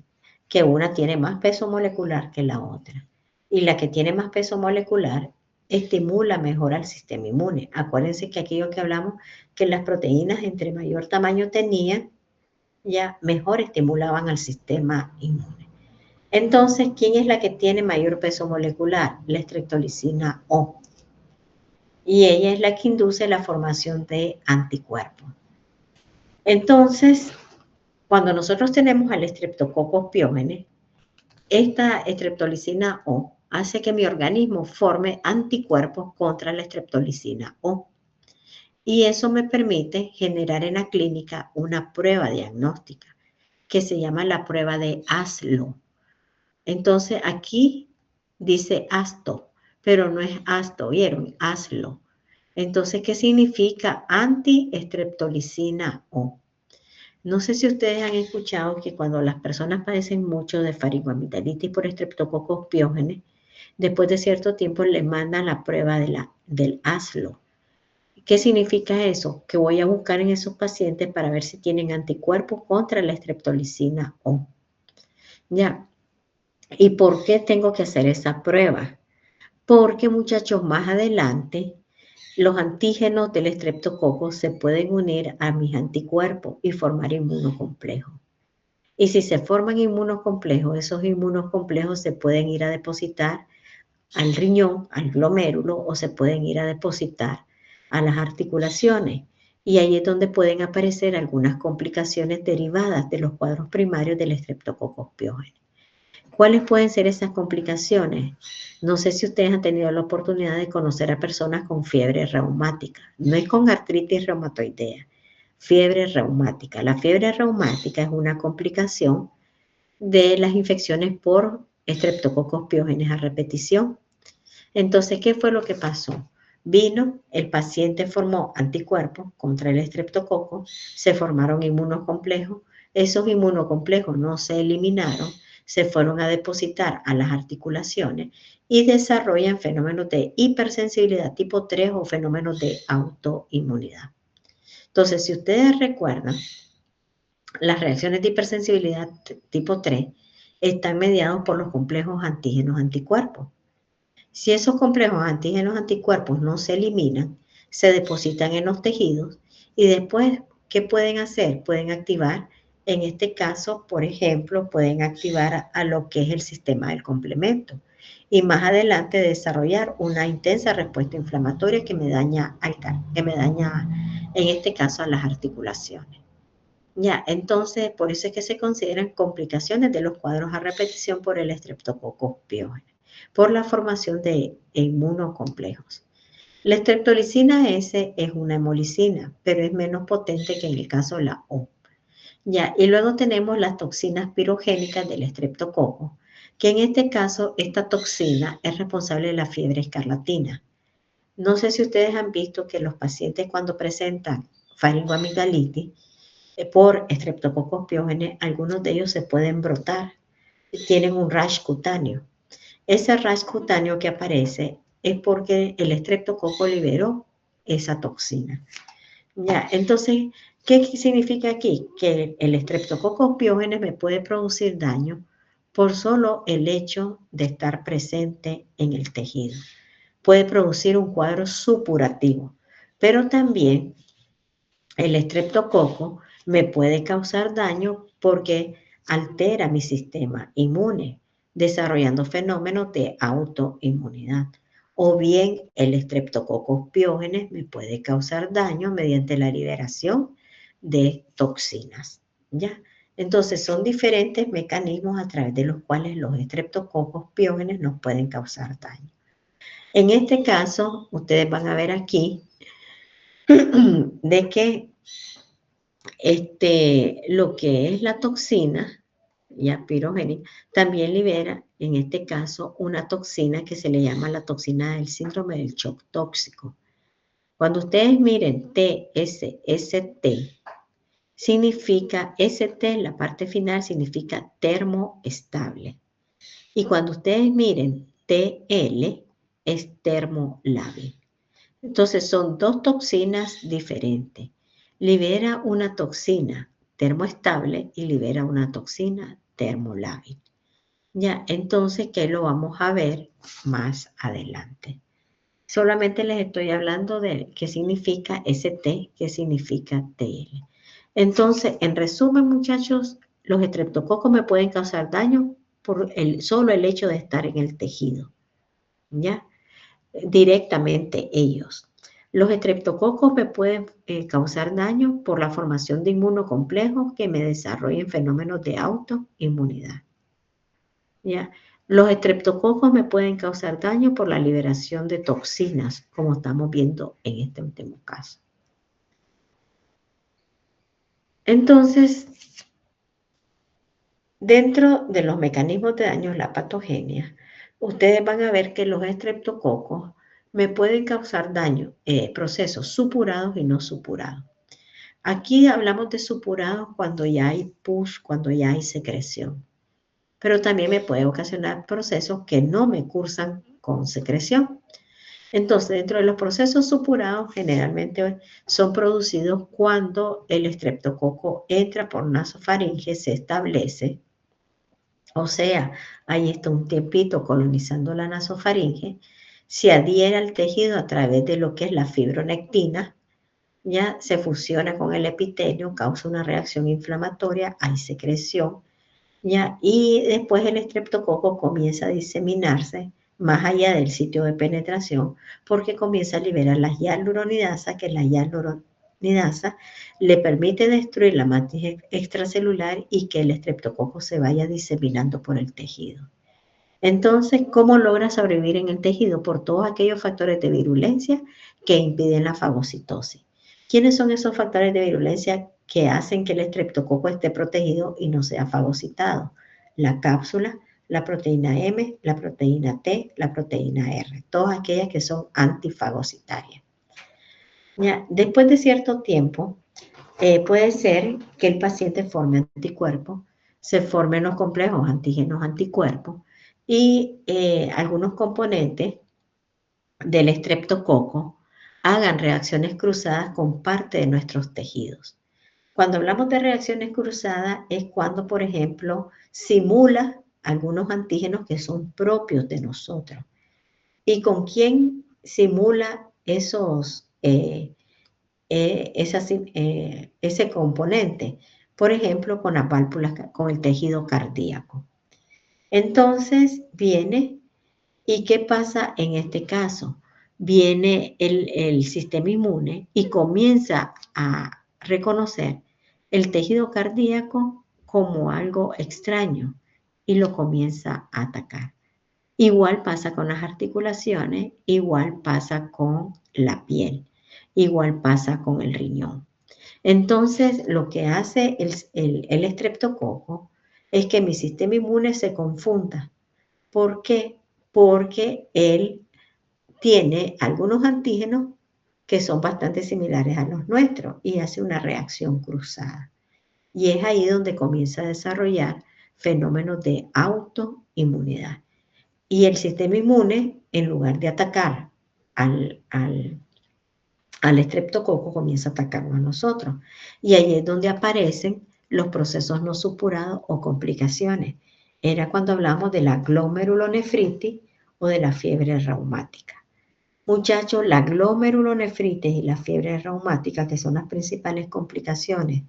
Que una tiene más peso molecular que la otra. Y la que tiene más peso molecular estimula mejor al sistema inmune. Acuérdense que aquello que hablamos, que las proteínas entre mayor tamaño tenían, ya mejor estimulaban al sistema inmune. Entonces, ¿quién es la que tiene mayor peso molecular? La streptolicina O. Y ella es la que induce la formación de anticuerpos. Entonces, cuando nosotros tenemos al Streptococcus pyogenes, esta streptolicina O hace que mi organismo forme anticuerpos contra la streptolicina O. Y eso me permite generar en la clínica una prueba diagnóstica que se llama la prueba de ASLO. Entonces aquí dice ASTO, pero no es ASTO, ¿vieron? ASLO. Entonces, ¿qué significa anti-streptolicina O? No sé si ustedes han escuchado que cuando las personas padecen mucho de faringoamigdalitis por Streptococcus pyogenes, después de cierto tiempo les mandan la prueba del ASLO. ¿Qué significa eso? Que voy a buscar en esos pacientes para ver si tienen anticuerpos contra la streptolicina O. Ya. ¿Y por qué tengo que hacer esa prueba? Porque, muchachos, más adelante los antígenos del estreptococo se pueden unir a mis anticuerpos y formar inmunocomplejos. Y si se forman inmunocomplejos, esos inmunocomplejos se pueden ir a depositar al riñón, al glomérulo, o se pueden ir a depositar a las articulaciones. Y ahí es donde pueden aparecer algunas complicaciones derivadas de los cuadros primarios del Streptococcus pyogenes. ¿Cuáles pueden ser esas complicaciones? No sé si ustedes han tenido la oportunidad de conocer a personas con fiebre reumática. No es con artritis reumatoidea, fiebre reumática. La fiebre reumática es una complicación de las infecciones por Streptococcus pyogenes a repetición. Entonces, ¿qué fue lo que pasó? Vino, el paciente formó anticuerpos contra el estreptococo, se formaron inmunocomplejos, esos inmunocomplejos no se eliminaron, se fueron a depositar a las articulaciones y desarrollan fenómenos de hipersensibilidad tipo 3 o fenómenos de autoinmunidad. Entonces, si ustedes recuerdan, las reacciones de hipersensibilidad tipo 3 están mediados por los complejos antígenos-anticuerpos. Si esos complejos antígenos-anticuerpos no se eliminan, se depositan en los tejidos y después, ¿qué pueden hacer? Pueden activar, en este caso, por ejemplo, pueden activar a lo que es el sistema del complemento y más adelante desarrollar una intensa respuesta inflamatoria que me daña, en este caso, a las articulaciones. Ya, entonces, por eso es que se consideran complicaciones de los cuadros a repetición por el Streptococcus pyogenes, por la formación de inmunocomplejos. La streptolicina S es una hemolicina, pero es menos potente que en el caso de la O. Ya, y luego tenemos las toxinas pirogénicas del estreptococo, que en este caso esta toxina es responsable de la fiebre escarlatina. No sé si ustedes han visto que los pacientes cuando presentan faringoamigdalitis por estreptococos piógenes, algunos de ellos se pueden brotar, tienen un rash cutáneo. Ese rash cutáneo que aparece es porque el estreptococo liberó esa toxina. Ya, entonces, ¿qué significa aquí? Que el estreptococo piógenes me puede producir daño por solo el hecho de estar presente en el tejido. Puede producir un cuadro supurativo, pero también el estreptococo me puede causar daño porque altera mi sistema inmune, desarrollando fenómenos de autoinmunidad. O bien el estreptococo piógenes me puede causar daño mediante la liberación de toxinas, ¿ya? Entonces son diferentes mecanismos a través de los cuales los estreptococos piógenes nos pueden causar daño. En este caso, ustedes van a ver aquí de que lo que es la toxina, ya pirogénica, también libera, en este caso, una toxina que se le llama la toxina del síndrome del shock tóxico. Cuando ustedes miren TSST, significa, ST en la parte final significa termoestable. Y cuando ustedes miren TL, es termolábil. Entonces son dos toxinas diferentes. Libera una toxina termoestable y libera una toxina termolábil. Ya, entonces, ¿qué lo vamos a ver más adelante? Solamente les estoy hablando de qué significa ST, qué significa TL. Entonces, en resumen, muchachos, los estreptococos me pueden causar daño por solo el hecho de estar en el tejido. ¿Ya? Directamente ellos. Los estreptococos me pueden causar daño por la formación de inmunocomplejos que me desarrollen fenómenos de autoinmunidad. ¿Ya? Los estreptococos me pueden causar daño por la liberación de toxinas, como estamos viendo en este último caso. Entonces, dentro de los mecanismos de daño, la patogenia, ustedes van a ver que los estreptococos me pueden causar daño, procesos supurados y no supurados. Aquí hablamos de supurados cuando ya hay pus, cuando ya hay secreción. Pero también me puede ocasionar procesos que no me cursan con secreción. Entonces, dentro de los procesos supurados, generalmente son producidos cuando el estreptococo entra por nasofaringe, se establece. O sea, ahí está un tiempito colonizando la nasofaringe, se adhiere al tejido a través de lo que es la fibronectina, ya se fusiona con el epitelio, causa una reacción inflamatoria, hay secreción, ya, y después el estreptococo comienza a diseminarse más allá del sitio de penetración, porque comienza a liberar la hialuronidasa, que la hialuronidasa le permite destruir la matriz extracelular y que el estreptococo se vaya diseminando por el tejido. Entonces, ¿cómo logra sobrevivir en el tejido? Por todos aquellos factores de virulencia que impiden la fagocitosis. ¿Quiénes son esos factores de virulencia que hacen que el estreptococo esté protegido y no sea fagocitado? La cápsula, la proteína M, la proteína T, la proteína R, todas aquellas que son antifagocitarias. Ya, después de cierto tiempo, puede ser que el paciente forme anticuerpos, se formen los complejos antígenos anticuerpos y algunos componentes del estreptococo hagan reacciones cruzadas con parte de nuestros tejidos. Cuando hablamos de reacciones cruzadas es cuando, por ejemplo, simula algunos antígenos que son propios de nosotros. ¿Y con quién simula ese componente? Por ejemplo, con las válvulas, con el tejido cardíaco. Entonces viene, ¿y qué pasa en este caso? Viene el sistema inmune y comienza a reconocer el tejido cardíaco como algo extraño y lo comienza a atacar. Igual pasa con las articulaciones, igual pasa con la piel, igual pasa con el riñón. Entonces, lo que hace el estreptococo es que mi sistema inmune se confunda. ¿Por qué? Porque él tiene algunos antígenos que son bastante similares a los nuestros y hace una reacción cruzada. Y es ahí donde comienza a desarrollar fenómenos de autoinmunidad. Y el sistema inmune, en lugar de atacar al estreptococo, comienza a atacarnos a nosotros. Y ahí es donde aparecen los procesos no supurados o complicaciones. Era cuando hablamos de la glomerulonefritis o de la fiebre reumática. Muchachos, la glomerulonefritis y la fiebre reumática, que son las principales complicaciones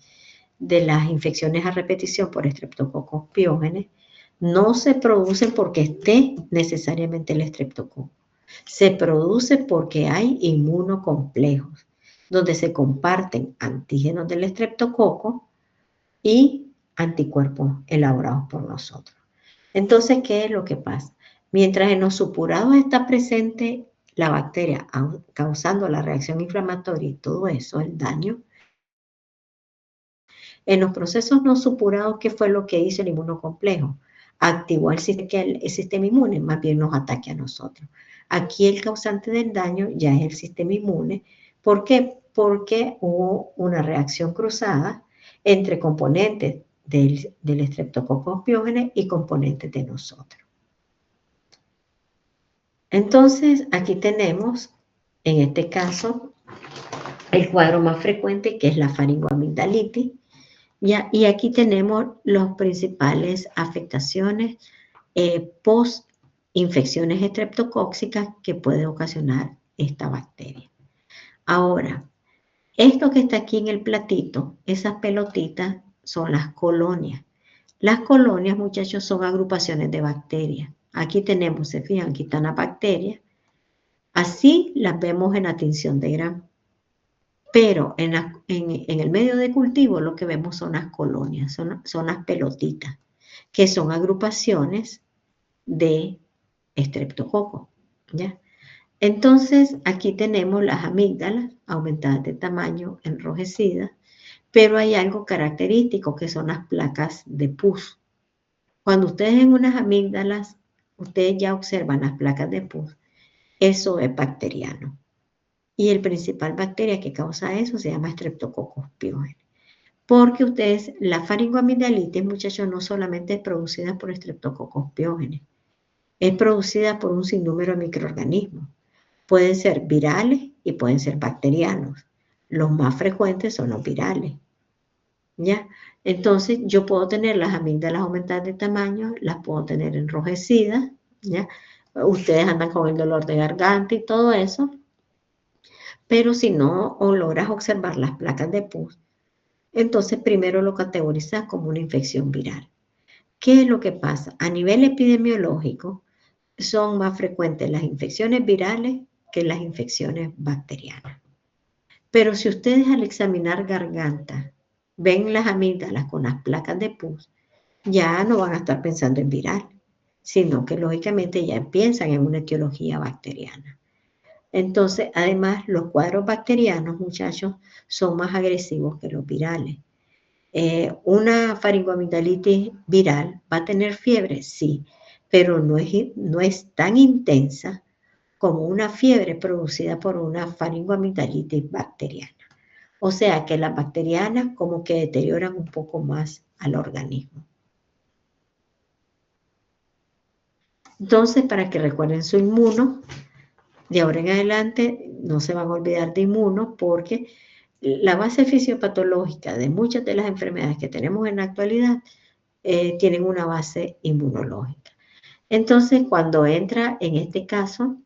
de las infecciones a repetición por estreptococos piógenes, no se producen porque esté necesariamente el estreptococo. Se produce porque hay inmunocomplejos, donde se comparten antígenos del estreptococo y anticuerpos elaborados por nosotros. Entonces, ¿qué es lo que pasa? Mientras en los supurados está presente la bacteria causando la reacción inflamatoria y todo eso, el daño, en los procesos no supurados, ¿qué fue lo que hizo el inmunocomplejo? Activó el sistema inmune, más bien nos ataque a nosotros. Aquí el causante del daño ya es el sistema inmune. ¿Por qué? Porque hubo una reacción cruzada entre componentes del estreptococcus piógenes y componentes de nosotros. Entonces, aquí tenemos, en este caso, el cuadro más frecuente, que es la faringoamigdalitis. Y aquí tenemos las principales afectaciones post-infecciones estreptocóxicas que puede ocasionar esta bacteria. Ahora, esto que está aquí en el platito, esas pelotitas, son las colonias. Las colonias, muchachos, son agrupaciones de bacterias. Aquí tenemos, se fijan, aquí están las bacterias. Así las vemos en la tinción de Gram. Pero en el medio de cultivo lo que vemos son las colonias, son las pelotitas, que son agrupaciones de estreptococo, ¿ya? Entonces, aquí tenemos las amígdalas aumentadas de tamaño, enrojecidas, pero hay algo característico que son las placas de pus. Cuando ustedes en unas amígdalas, ustedes ya observan las placas de pus, eso es bacteriano. Y el principal bacteria que causa eso se llama Streptococcus pyogenes. Porque ustedes, la faringoamigdalitis, muchachos, no solamente es producida por Streptococcus pyogenes, es producida por un sinnúmero de microorganismos. Pueden ser virales y pueden ser bacterianos. Los más frecuentes son los virales, ¿ya? Entonces, yo puedo tener las amígdalas aumentadas de tamaño, las puedo tener enrojecidas, ¿ya? Ustedes andan con el dolor de garganta y todo eso. Pero si no logras observar las placas de pus, entonces primero lo categorizas como una infección viral. ¿Qué es lo que pasa? A nivel epidemiológico, son más frecuentes las infecciones virales que las infecciones bacterianas. Pero si ustedes al examinar garganta ven las amígdalas con las placas de pus, ya no van a estar pensando en viral, sino que lógicamente ya piensan en una etiología bacteriana. Entonces, además, los cuadros bacterianos, muchachos, son más agresivos que los virales. Una faringoamigdalitis viral va a tener fiebre, sí, pero no es tan intensa como una fiebre producida por una faringoamigdalitis bacteriana. O sea que las bacterianas como que deterioran un poco más al organismo. Entonces, para que recuerden su inmuno, de ahora en adelante no se van a olvidar de inmuno porque la base fisiopatológica de muchas de las enfermedades que tenemos en la actualidad tienen una base inmunológica. Entonces, cuando entra en este caso,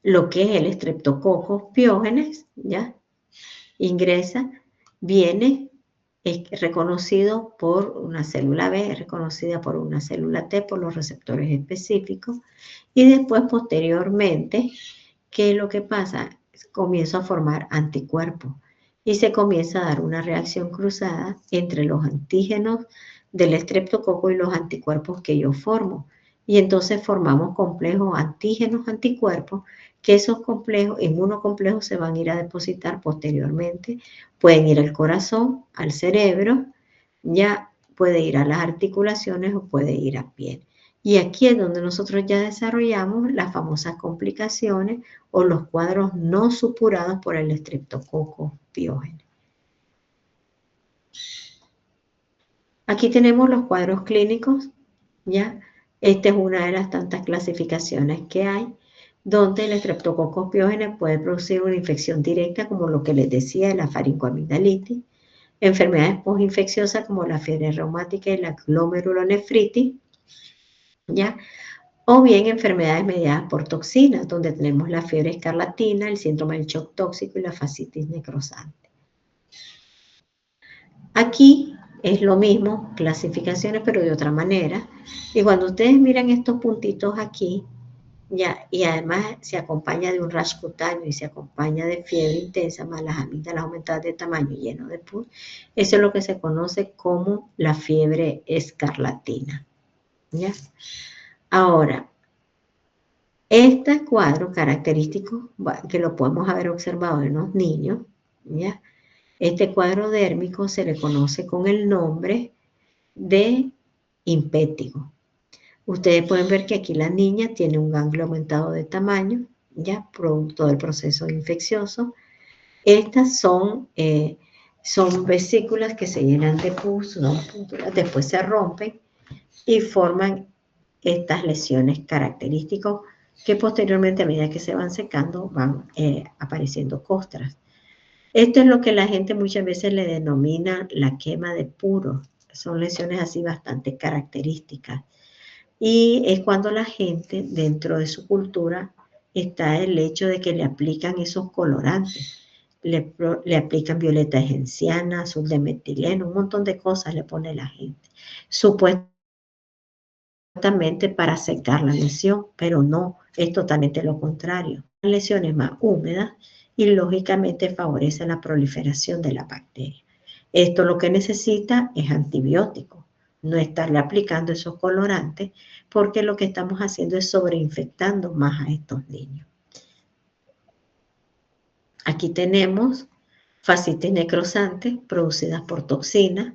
lo que es el Streptococcus pyogenes, ¿ya? Ingresa, viene, es reconocido por una célula B, es reconocida por una célula T por los receptores específicos, y después posteriormente, ¿qué es lo que pasa? Comienza a formar anticuerpos y se comienza a dar una reacción cruzada entre los antígenos del estreptococo y los anticuerpos que yo formo. Y entonces formamos complejos antígenos-anticuerpos que esos complejos, inmunocomplejos, se van a ir a depositar posteriormente. Pueden ir al corazón, al cerebro, ya puede ir a las articulaciones o puede ir a piel. Y aquí es donde nosotros ya desarrollamos las famosas complicaciones o los cuadros no supurados por el estreptococo piógeno. Aquí tenemos los cuadros clínicos, ¿ya? Esta es una de las tantas clasificaciones que hay, donde el estreptococo piógeno puede producir una infección directa, como lo que les decía de la faringoamigdalitis, enfermedades postinfecciosas como la fiebre reumática y la glomerulonefritis, ¿ya? O bien enfermedades mediadas por toxinas, donde tenemos la fiebre escarlatina, el síndrome del shock tóxico y la fascitis necrosante. Aquí es lo mismo, clasificaciones, pero de otra manera. Y cuando ustedes miran estos puntitos aquí, ya, y además se acompaña de un rash cutáneo y se acompaña de fiebre intensa, más las amígdalas aumentadas de tamaño y lleno de pus, eso es lo que se conoce como la fiebre escarlatina, ¿ya? Ahora, este cuadro característico, que lo podemos haber observado en los niños, ¿ya? Este cuadro dérmico se le conoce con el nombre de impétigo. Ustedes pueden ver que aquí la niña tiene un ganglio aumentado de tamaño, ya producto del proceso infeccioso. Estas son vesículas que se llenan de pus, después se rompen y forman estas lesiones características que posteriormente, a medida que se van secando, van apareciendo costras. Esto es lo que la gente muchas veces le denomina la quema de puro. Son lesiones así bastante características. Y es cuando la gente, dentro de su cultura, está el hecho de que le aplican esos colorantes. Le aplican violeta genciana, azul de metileno, un montón de cosas le pone la gente. Supuestamente para secar la lesión, pero no, es totalmente lo contrario. Las lesiones más húmedas y lógicamente favorece la proliferación de la bacteria. Esto lo que necesita es antibiótico, no estarle aplicando esos colorantes, porque lo que estamos haciendo es sobreinfectando más a estos niños. Aquí tenemos fascitis necrosantes producidas por toxinas.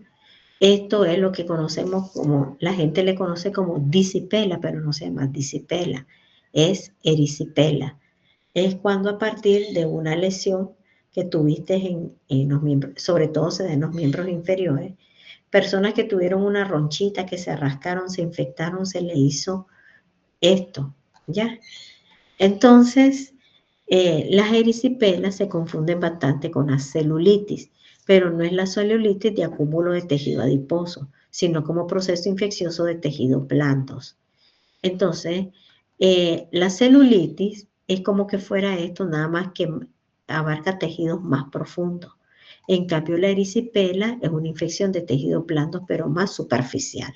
Esto es lo que conocemos como, la gente le conoce como disipela, pero no se llama disipela, es erisipela. Es cuando a partir de una lesión que tuviste en los miembros, sobre todo se da en los miembros inferiores, personas que tuvieron una ronchita, que se rascaron, se infectaron, se le hizo esto, ¿ya? Entonces, las erisipelas se confunden bastante con la celulitis, pero no es la celulitis de acúmulo de tejido adiposo, sino como proceso infeccioso de tejidos blandos. Entonces, la celulitis es como que fuera esto, nada más que abarca tejidos más profundos. En cambio, la erisipela es una infección de tejidos blandos, pero más superficial.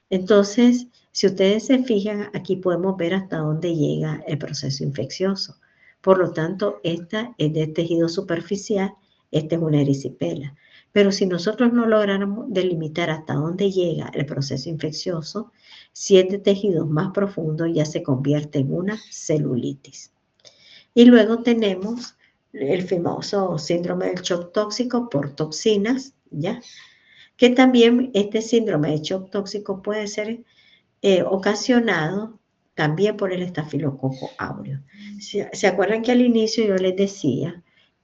Entonces, si ustedes se fijan, aquí podemos ver hasta dónde llega el proceso infeccioso. Por lo tanto, esta es de tejido superficial, esta es una erisipela. Pero si nosotros no lográramos delimitar hasta dónde llega el proceso infeccioso, si es de tejidos más profundos, ya se convierte en una celulitis. Y luego tenemos el famoso síndrome del shock tóxico por toxinas, ¿ya? Que también este síndrome de shock tóxico puede ser ocasionado también por el estafilococo áureo. ¿Se acuerdan que al inicio yo les decía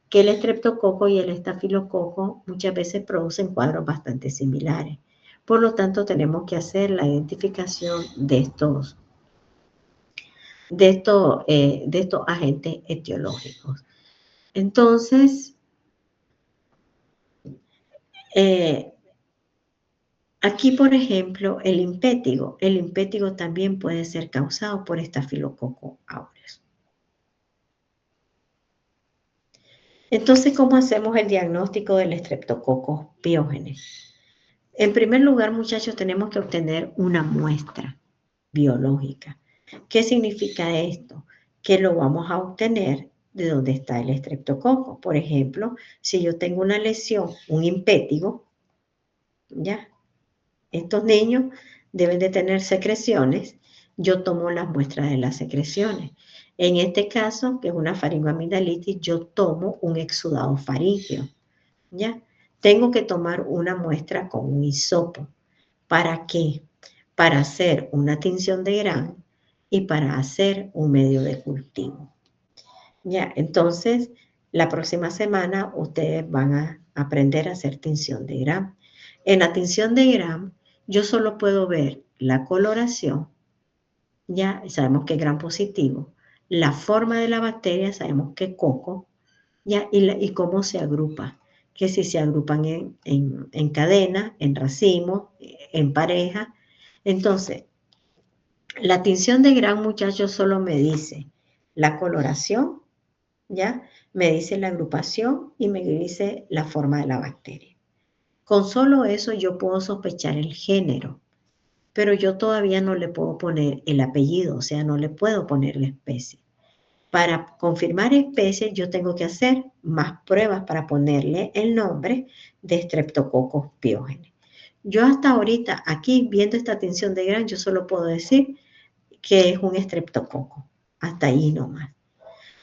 que el estreptococo y el estafilococo muchas veces producen cuadros bastante similares? Por lo tanto, tenemos que hacer la identificación de estos agentes etiológicos. Entonces, aquí, por ejemplo, el impétigo también puede ser causado por estafilococo aureus. Entonces, ¿cómo hacemos el diagnóstico del estreptococo piógenes? En primer lugar, muchachos, tenemos que obtener una muestra biológica. ¿Qué significa esto? Que lo vamos a obtener de donde está el estreptococo. Por ejemplo, si yo tengo una lesión, un impétigo, ¿ya? Estos niños deben de tener secreciones. Yo tomo las muestras de las secreciones. En este caso, que es una faringoamigdalitis, yo tomo un exudado faríngeo, ¿ya? Tengo que tomar una muestra con un hisopo. ¿Para qué? Para hacer una tinción de Gram y para hacer un medio de cultivo. Ya, entonces, la próxima semana ustedes van a aprender a hacer tinción de Gram. En la tinción de Gram, yo solo puedo ver la coloración, ya sabemos que es Gram positivo, la forma de la bacteria, sabemos que es coco, ya, y cómo se agrupa, que si se agrupan en cadena, en racimo, en pareja. Entonces, la tinción de Gram, muchachos, solo me dice la coloración, ¿ya? Me dice la agrupación y me dice la forma de la bacteria. Con solo eso yo puedo sospechar el género, pero yo todavía no le puedo poner el apellido, o sea, no le puedo poner la especie. Para confirmar especie yo tengo que hacer más pruebas para ponerle el nombre de Streptococcus pyogenes. Yo hasta ahorita, aquí viendo esta tinción de Gram, yo solo puedo decir que es un estreptococo, hasta ahí nomás.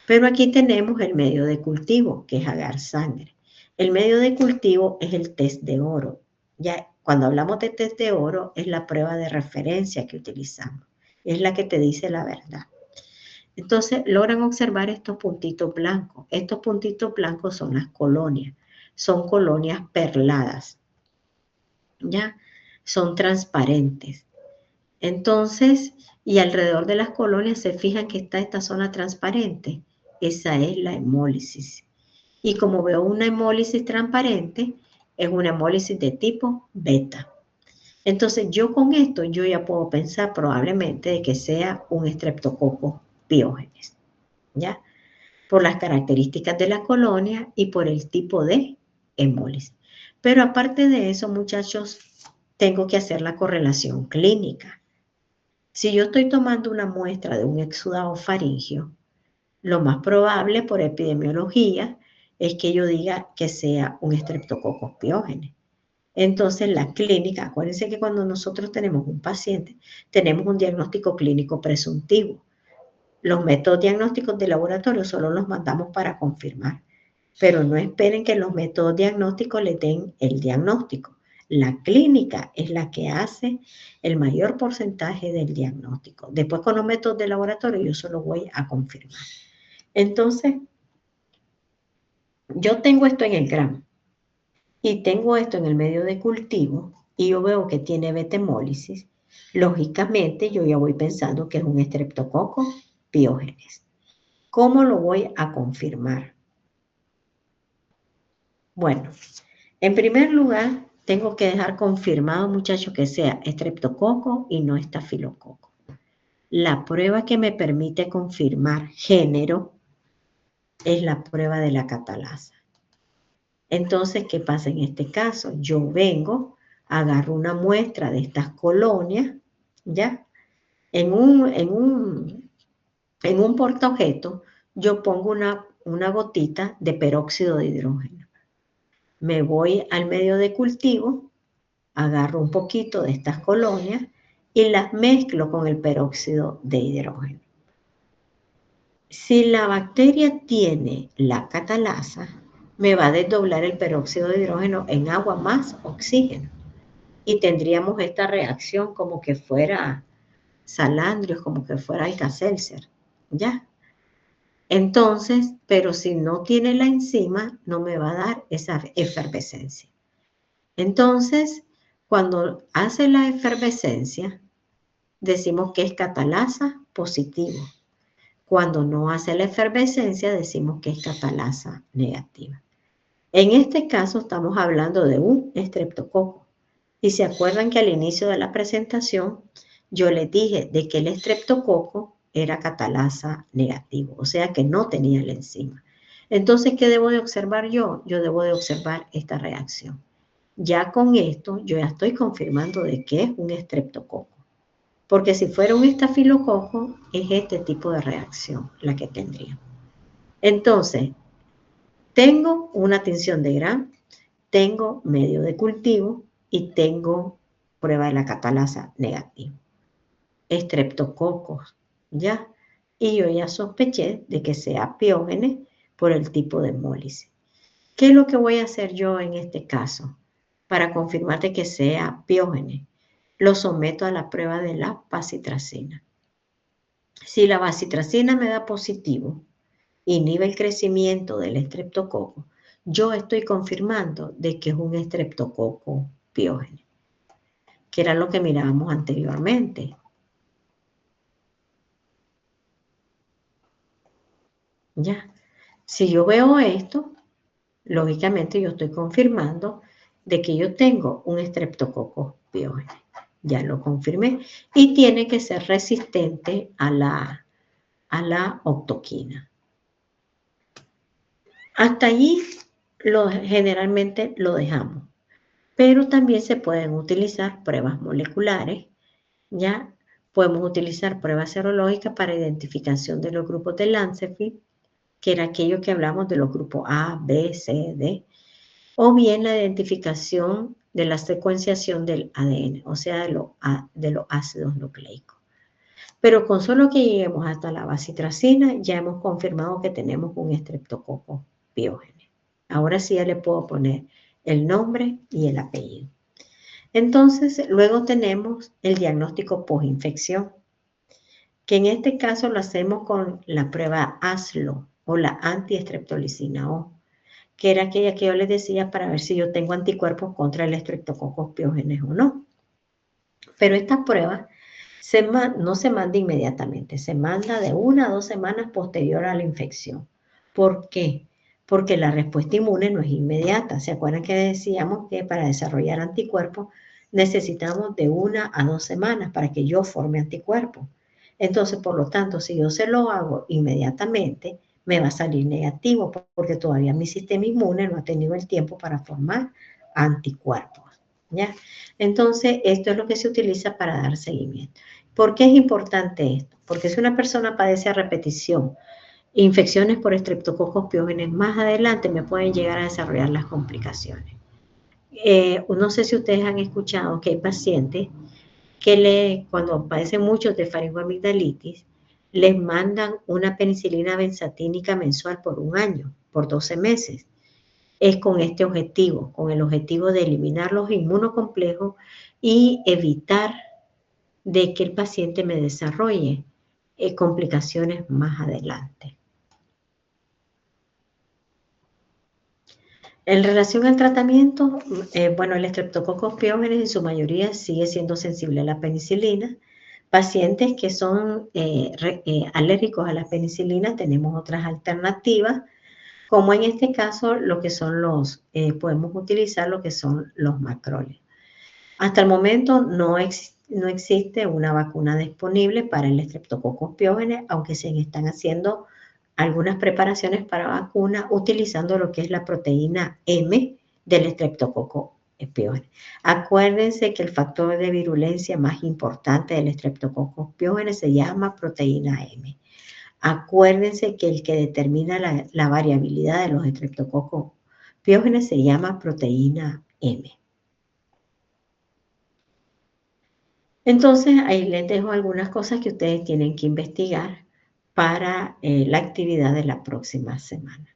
Pero aquí tenemos el medio de cultivo, que es agar sangre. El medio de cultivo es el test de oro. Ya cuando hablamos de test de oro, es la prueba de referencia que utilizamos. Es la que te dice la verdad. Entonces, logran observar estos puntitos blancos. Estos puntitos blancos son las colonias. Son colonias perladas. ¿Ya? Son transparentes. Entonces, y alrededor de las colonias se fijan que está esta zona transparente. Esa es la hemólisis. Y como veo una hemólisis transparente, es una hemólisis de tipo beta. Entonces, yo con esto, yo ya puedo pensar probablemente de que sea un Streptococcus pyogenes, ¿ya? Por las características de la colonia y por el tipo de hemólisis. Pero aparte de eso, muchachos, tengo que hacer la correlación clínica. Si yo estoy tomando una muestra de un exudado faríngeo, lo más probable por epidemiología es que yo diga que sea un Streptococcus pyogenes. Entonces, la clínica, acuérdense que cuando nosotros tenemos un paciente, tenemos un diagnóstico clínico presuntivo. Los métodos diagnósticos de laboratorio solo los mandamos para confirmar, pero no esperen que los métodos diagnósticos le den el diagnóstico. La clínica es la que hace el mayor porcentaje del diagnóstico. Después con los métodos de laboratorio yo solo voy a confirmar. Entonces, yo tengo esto en el Gram y tengo esto en el medio de cultivo y yo veo que tiene beta-hemólisis. Lógicamente yo ya voy pensando que es un Streptococcus pyogenes. ¿Cómo lo voy a confirmar? Bueno, en primer lugar, tengo que dejar confirmado, muchachos, que sea estreptococo y no estafilococo. La prueba que me permite confirmar género es la prueba de la catalasa. Entonces, ¿qué pasa en este caso? Yo vengo, agarro una muestra de estas colonias, ¿ya? En un portaobjeto, yo pongo una gotita de peróxido de hidrógeno. Me voy al medio de cultivo, agarro un poquito de estas colonias y las mezclo con el peróxido de hidrógeno. Si la bacteria tiene la catalasa, me va a desdoblar el peróxido de hidrógeno en agua más oxígeno. Y tendríamos esta reacción como que fuera salandrios, como que fuera Alka-Seltzer, ¿ya? Entonces, pero si no tiene la enzima, no me va a dar esa efervescencia. Entonces, cuando hace la efervescencia, decimos que es catalasa positivo. Cuando no hace la efervescencia, decimos que es catalasa negativa. En este caso, estamos hablando de un estreptococo. Y se acuerdan que al inicio de la presentación, yo les dije de que el estreptococo era catalasa negativo, o sea que no tenía la enzima. Entonces, ¿qué debo de observar yo? Yo debo de observar esta reacción. Ya con esto, yo ya estoy confirmando de que es un estreptococo. Porque si fuera un estafilococo, es este tipo de reacción la que tendría. Entonces, tengo una tinción de Gram, tengo medio de cultivo y tengo prueba de la catalasa negativa. Estreptococos, ¿ya? y yo ya sospeché de que sea Piógenes por el tipo de hemólisis. ¿Qué es lo que voy a hacer yo en este caso para confirmarte que sea Piógenes? Lo someto a la prueba de la bacitracina. Si la bacitracina me da positivo, inhibe el crecimiento del estreptococo, yo estoy confirmando de que es un estreptococo Piógenes, que era lo que mirábamos anteriormente. Ya, si yo veo esto, lógicamente yo estoy confirmando de que yo tengo un estreptococo Piógenes. Ya lo confirmé. Y tiene que ser resistente a la octoquina. Hasta allí generalmente lo dejamos. Pero también se pueden utilizar pruebas moleculares. Ya podemos utilizar pruebas serológicas para identificación de los grupos de Lanzefield, que era aquello que hablamos de los grupos A, B, C, D, o bien la identificación de la secuenciación del ADN, o sea, de los ácidos nucleicos. Pero con solo que lleguemos hasta la bacitracina, ya hemos confirmado que tenemos un estreptococo Piógenes. Ahora sí ya le puedo poner el nombre y el apellido. Entonces, luego tenemos el diagnóstico postinfección, que en este caso lo hacemos con la prueba ASLO o la antiestreptolicina O, que era aquella que yo les decía para ver si yo tengo anticuerpos contra el estreptococo Piógenes o no. Pero esta prueba no se manda inmediatamente, se manda de 1 a 2 semanas posterior a la infección. ¿Por qué? Porque la respuesta inmune no es inmediata. ¿Se acuerdan que decíamos que para desarrollar anticuerpos necesitamos de 1 a 2 semanas para que yo forme anticuerpos? Entonces, por lo tanto, si yo se lo hago inmediatamente, me va a salir negativo porque todavía mi sistema inmune no ha tenido el tiempo para formar anticuerpos. ¿Ya? Entonces, esto es lo que se utiliza para dar seguimiento. ¿Por qué es importante esto? Porque si una persona padece a repetición infecciones por estreptococos Piógenes, más adelante me pueden llegar a desarrollar las complicaciones. No sé si ustedes han escuchado que hay pacientes que cuando padecen mucho de faringoamigdalitis, les mandan una penicilina benzatínica mensual por 1 año, por 12 meses. Es con este objetivo, con el objetivo de eliminar los inmunocomplejos y evitar de que el paciente me desarrolle complicaciones más adelante. En relación al tratamiento, bueno, el estreptococcus Piógenes en su mayoría sigue siendo sensible a la penicilina. Pacientes que son alérgicos a la penicilina, tenemos otras alternativas, como en este caso lo que son podemos utilizar lo que son los macrólidos. Hasta el momento no existe una vacuna disponible para el estreptococcus Piógenes, aunque se están haciendo algunas preparaciones para vacuna utilizando lo que es la proteína M del estreptococcus Piógenes. Acuérdense que el factor de virulencia más importante del estreptococcus Piógenes se llama proteína M. Acuérdense que el que determina la variabilidad de los estreptococcus Piógenes se llama proteína M. Entonces, ahí les dejo algunas cosas que ustedes tienen que investigar para la actividad de la próxima semana.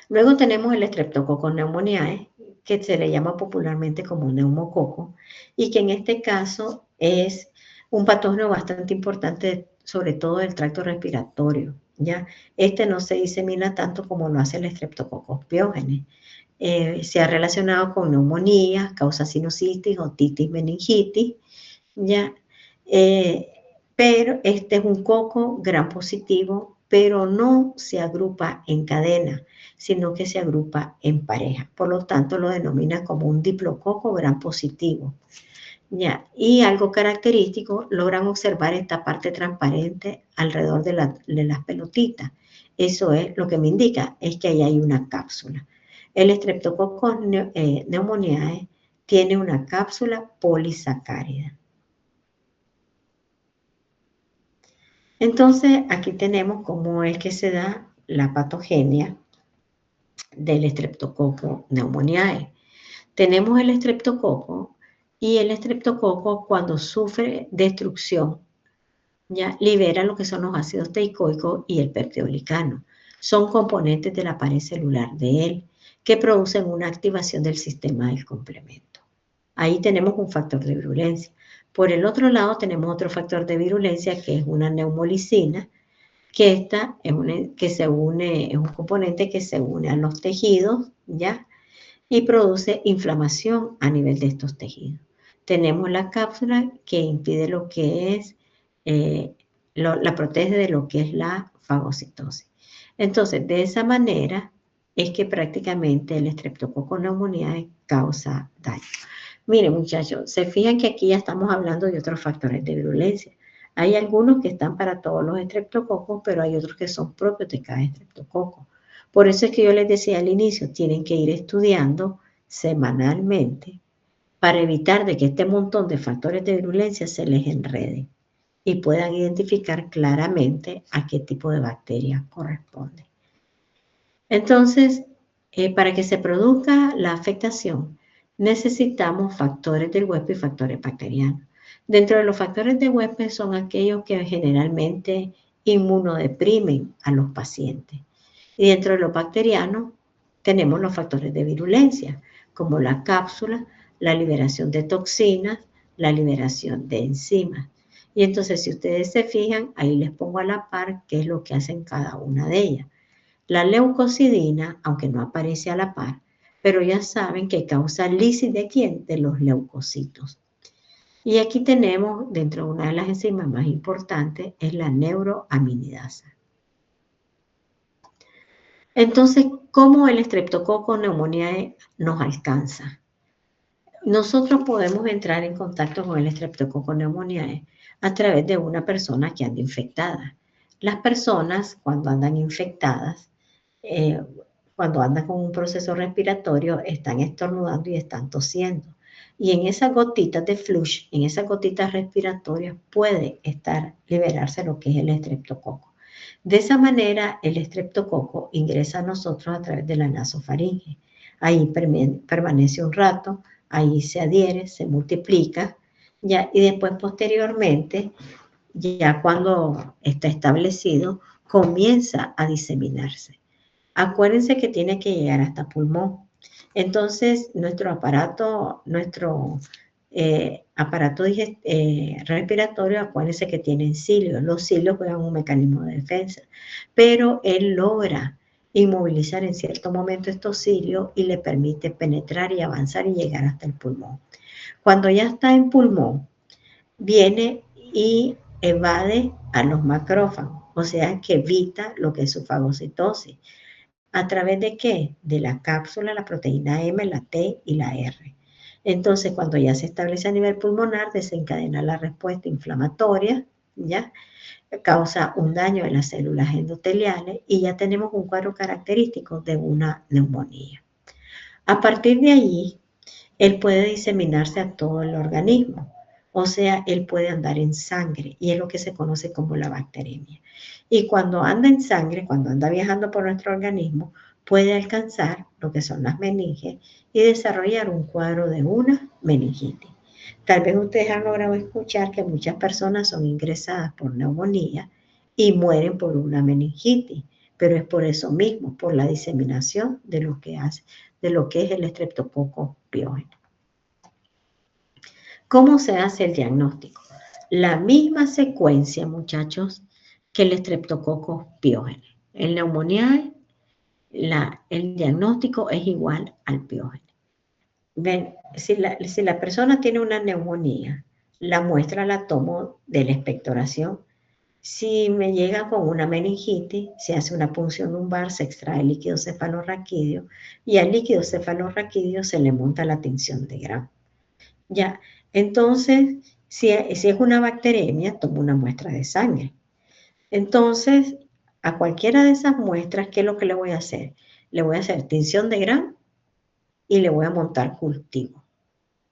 Luego tenemos el Streptococcus pneumoniae, que se le llama popularmente como neumococo, y que en este caso es un patógeno bastante importante, sobre todo del tracto respiratorio, ¿ya? Este no se disemina tanto como lo hace el Streptococcus Piógenes. Se ha relacionado con neumonía, causa sinusitis, otitis, meningitis, ¿ya? Pero este es un coco gram positivo, pero no se agrupa en cadena, sino que se agrupa en pareja. Por lo tanto, lo denomina como un diplococo gram positivo. ¿Ya? Y algo característico, logran observar esta parte transparente alrededor de las pelotitas. Eso es lo que me indica, es que ahí hay una cápsula. El Streptococcus pneumoniae tiene una cápsula polisacárida. Entonces, aquí tenemos cómo es que se da la patogenia del Streptococcus pneumoniae. Tenemos el estreptococo y el estreptococo cuando sufre destrucción ya libera lo que son los ácidos teicoicos y el peptidolicano. Son componentes de la pared celular de él que producen una activación del sistema del complemento. Ahí tenemos un factor de virulencia. Por el otro lado tenemos otro factor de virulencia que es una neumolicina, que esta es un componente que se une a los tejidos, ¿ya? Y produce inflamación a nivel de estos tejidos. Tenemos la cápsula que impide lo que es, la protege de lo que es la fagocitosis. Entonces, de esa manera es que prácticamente el Streptococcus pneumoniae causa daño. Miren, muchachos, se fijan que aquí ya estamos hablando de otros factores de virulencia. Hay algunos que están para todos los estreptococos, pero hay otros que son propios de cada estreptococo. Por eso es que yo les decía al inicio, tienen que ir estudiando semanalmente para evitar de que este montón de factores de virulencia se les enreden y puedan identificar claramente a qué tipo de bacteria corresponde. Entonces, para que se produzca la afectación, necesitamos factores del huésped y factores bacterianos. Dentro de los factores de huésped son aquellos que generalmente inmunodeprimen a los pacientes. Y dentro de los bacterianos tenemos los factores de virulencia, como la cápsula, la liberación de toxinas, la liberación de enzimas. Y entonces, si ustedes se fijan, ahí les pongo a la par qué es lo que hacen cada una de ellas. La leucocidina, aunque no aparece a la par, pero ya saben que causa lisis de ¿quién? De los leucocitos. Y aquí tenemos, dentro de una de las enzimas más importantes, es la neuroaminidasa. Entonces, ¿cómo el Streptococcus pneumoniae nos alcanza? Nosotros podemos entrar en contacto con el Streptococcus pneumoniae a través de una persona que anda infectada. Las personas, cuando andan infectadas, cuando andan con un proceso respiratorio, están estornudando y están tosiendo. Y en esas gotitas de flush, en esas gotitas respiratorias, puede liberarse lo que es el estreptococo. De esa manera, el estreptococo ingresa a nosotros a través de la nasofaringe. Ahí permanece un rato, ahí se adhiere, se multiplica, ya, y después posteriormente, ya cuando está establecido, comienza a diseminarse. Acuérdense que tiene que llegar hasta pulmón. Entonces, nuestro aparato respiratorio, acuérdense que tienen cilios. Los cilios juegan un mecanismo de defensa, pero él logra inmovilizar en cierto momento estos cilios y le permite penetrar y avanzar y llegar hasta el pulmón. Cuando ya está en pulmón, viene y evade a los macrófagos, o sea que evita lo que es su fagocitosis. ¿A través de qué? De la cápsula, la proteína M, la T y la R. Entonces, cuando ya se establece a nivel pulmonar, desencadena la respuesta inflamatoria, ¿ya? Causa un daño en las células endoteliales y ya tenemos un cuadro característico de una neumonía. A partir de allí, él puede diseminarse a todo el organismo. O sea, él puede andar en sangre y es lo que se conoce como la bacteremia. Y cuando anda en sangre, cuando anda viajando por nuestro organismo, puede alcanzar lo que son las meninges y desarrollar un cuadro de una meningitis. Tal vez ustedes han logrado escuchar que muchas personas son ingresadas por neumonía y mueren por una meningitis, pero es por eso mismo, por la diseminación de lo que es el estreptococo piógeno. ¿Cómo se hace el diagnóstico? La misma secuencia, muchachos, que el estreptococo piógeno. El neumonía, el diagnóstico es igual al piógeno. Ven, si la persona tiene una neumonía, la muestra la tomo de la expectoración. Si me llega con una meningitis, se hace una punción lumbar, se extrae el líquido cefalorraquídeo y al líquido cefalorraquídeo se le monta la tinción de Gram. Ya, entonces, si es una bacteremia, tomo una muestra de sangre. Entonces, a cualquiera de esas muestras, ¿qué es lo que le voy a hacer? Le voy a hacer tinción de Gram y le voy a montar cultivo.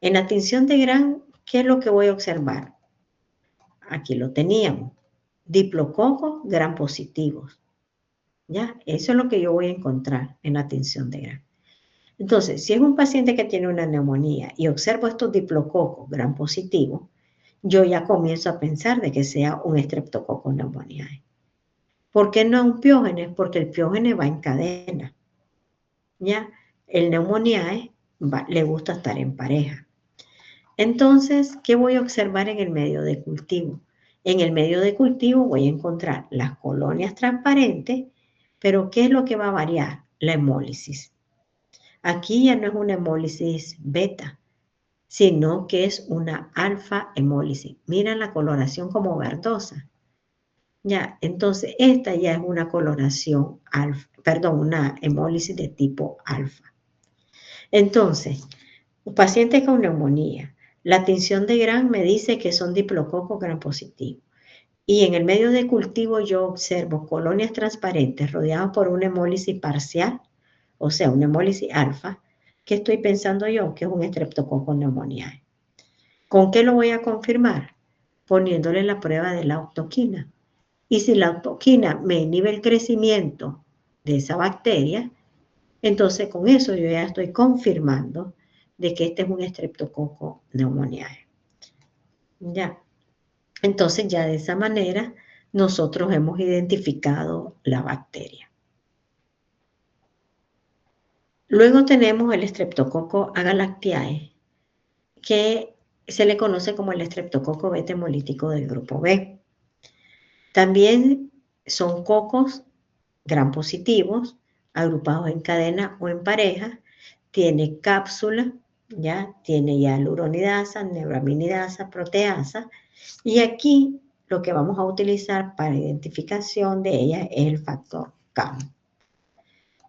En la tinción de Gram, ¿qué es lo que voy a observar? Aquí lo teníamos. Diplococos Gram positivos. ¿Ya? Eso es lo que yo voy a encontrar en la tinción de Gram. Entonces, si es un paciente que tiene una neumonía y observo estos diplococos Gram positivos, yo ya comienzo a pensar de que sea un Streptococcus pneumoniae. ¿Por qué no un Piógenes? Porque el Piógenes va en cadena. ¿Ya? El Pneumoniae le gusta estar en pareja. Entonces, ¿qué voy a observar en el medio de cultivo? En el medio de cultivo voy a encontrar las colonias transparentes, pero ¿qué es lo que va a variar? La hemólisis. Aquí ya no es una hemólisis beta, sino que es una alfa hemólisis. Miren la coloración como verdosa. Ya, entonces esta ya es una coloración alfa, perdón, una hemólisis de tipo alfa. Entonces, un paciente con neumonía, la tinción de Gram me dice que son diplococos gram positivos. Y en el medio de cultivo yo observo colonias transparentes rodeadas por una hemólisis parcial, o sea, una hemólisis alfa. ¿Qué estoy pensando yo? Que es un Streptococcus pneumoniae. ¿Con qué lo voy a confirmar? Poniéndole la prueba de la autoquina. Y si la autoquina me inhibe el crecimiento de esa bacteria, entonces con eso yo ya estoy confirmando de que este es un Streptococcus pneumoniae. Ya. Entonces ya de esa manera nosotros hemos identificado la bacteria. Luego tenemos el Streptococcus agalactiae, que se le conoce como el Streptococcus beta hemolítico del grupo B. También son cocos gram positivos, agrupados en cadena o en pareja, tiene cápsula, ya tiene hialuronidasa, neuraminidasa, proteasa, y aquí lo que vamos a utilizar para identificación de ella es el factor CAM.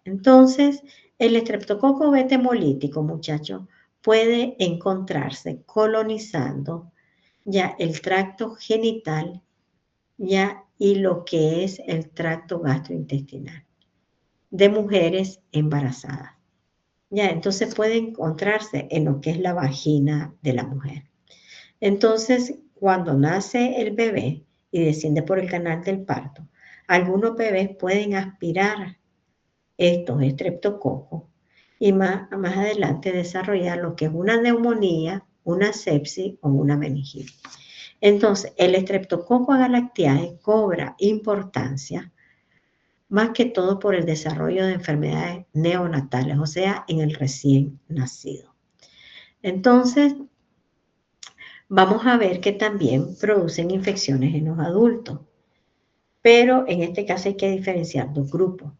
Entonces, el Streptococcus beta hemolítico, muchachos, puede encontrarse colonizando ya el tracto genital ya y lo que es el tracto gastrointestinal de mujeres embarazadas. Ya, entonces puede encontrarse en lo que es la vagina de la mujer. Entonces, cuando nace el bebé y desciende por el canal del parto, algunos bebés pueden aspirar estos estreptococos y más adelante desarrollar lo que es una neumonía, una sepsis o una meningitis. Entonces, el Streptococcus agalactiae cobra importancia más que todo por el desarrollo de enfermedades neonatales, o sea, en el recién nacido. Entonces, vamos a ver que también producen infecciones en los adultos, pero en este caso hay que diferenciar dos grupos.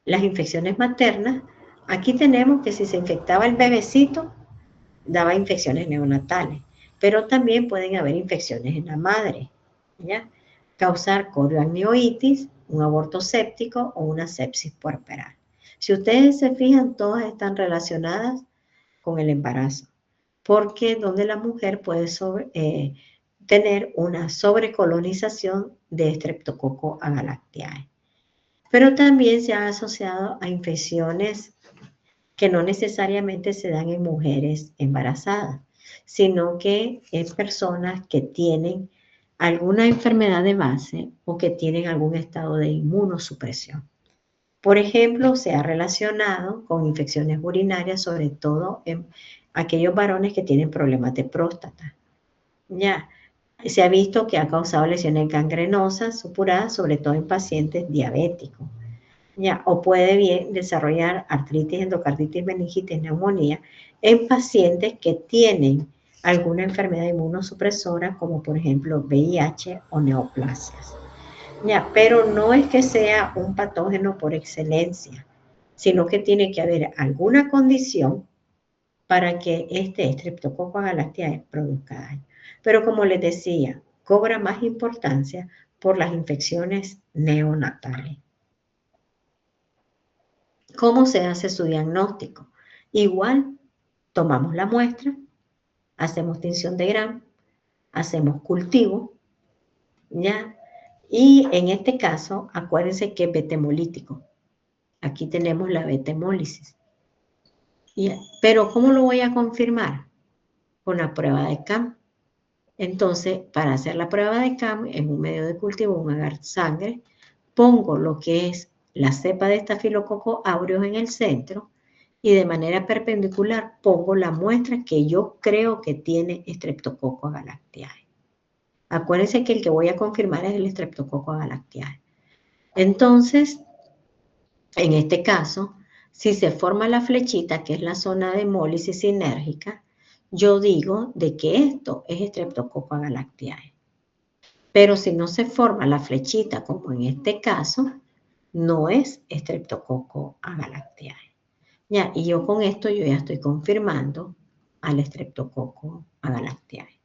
Las infecciones maternas, aquí tenemos que si se infectaba el bebecito, daba infecciones neonatales, pero también pueden haber infecciones en la madre, ¿ya? Causar corioamnionitis, un aborto séptico o una sepsis puerperal. Si ustedes se fijan, todas están relacionadas con el embarazo, porque donde la mujer puede tener una sobrecolonización de Streptococcus agalactiae. Pero también se ha asociado a infecciones que no necesariamente se dan en mujeres embarazadas, sino que en personas que tienen alguna enfermedad de base o que tienen algún estado de inmunosupresión. Por ejemplo, se ha relacionado con infecciones urinarias, sobre todo en aquellos varones que tienen problemas de próstata. Ya, se ha visto que ha causado lesiones gangrenosas supuradas, sobre todo en pacientes diabéticos. Ya, o puede bien desarrollar artritis, endocarditis, meningitis, neumonía en pacientes que tienen alguna enfermedad inmunosupresora, como por ejemplo VIH o neoplasias. Ya, pero no es que sea un patógeno por excelencia, sino que tiene que haber alguna condición para que este Streptococcus agalactiae produzca daño. Pero como les decía, cobra más importancia por las infecciones neonatales. ¿Cómo se hace su diagnóstico? Igual, tomamos la muestra, hacemos tinción de Gram, hacemos cultivo, ¿ya? Y en este caso, acuérdense que es beta hemolítico. Aquí tenemos la beta hemólisis. Pero ¿cómo lo voy a confirmar? Con la prueba de CAM. Entonces, para hacer la prueba de CAM, en un medio de cultivo, un agar sangre, pongo lo que es la cepa de Staphylococcus aureus en el centro y de manera perpendicular pongo la muestra que yo creo que tiene Streptococcus agalactiae. Acuérdense que el que voy a confirmar es el Streptococcus agalactiae. Entonces, en este caso, si se forma la flechita, que es la zona de hemólisis sinérgica, yo digo de que esto es Streptococcus agalactiae. Pero si no se forma la flechita, como en este caso, no es Streptococcus agalactiae. Ya, y yo con esto yo ya estoy confirmando al Streptococcus agalactiae.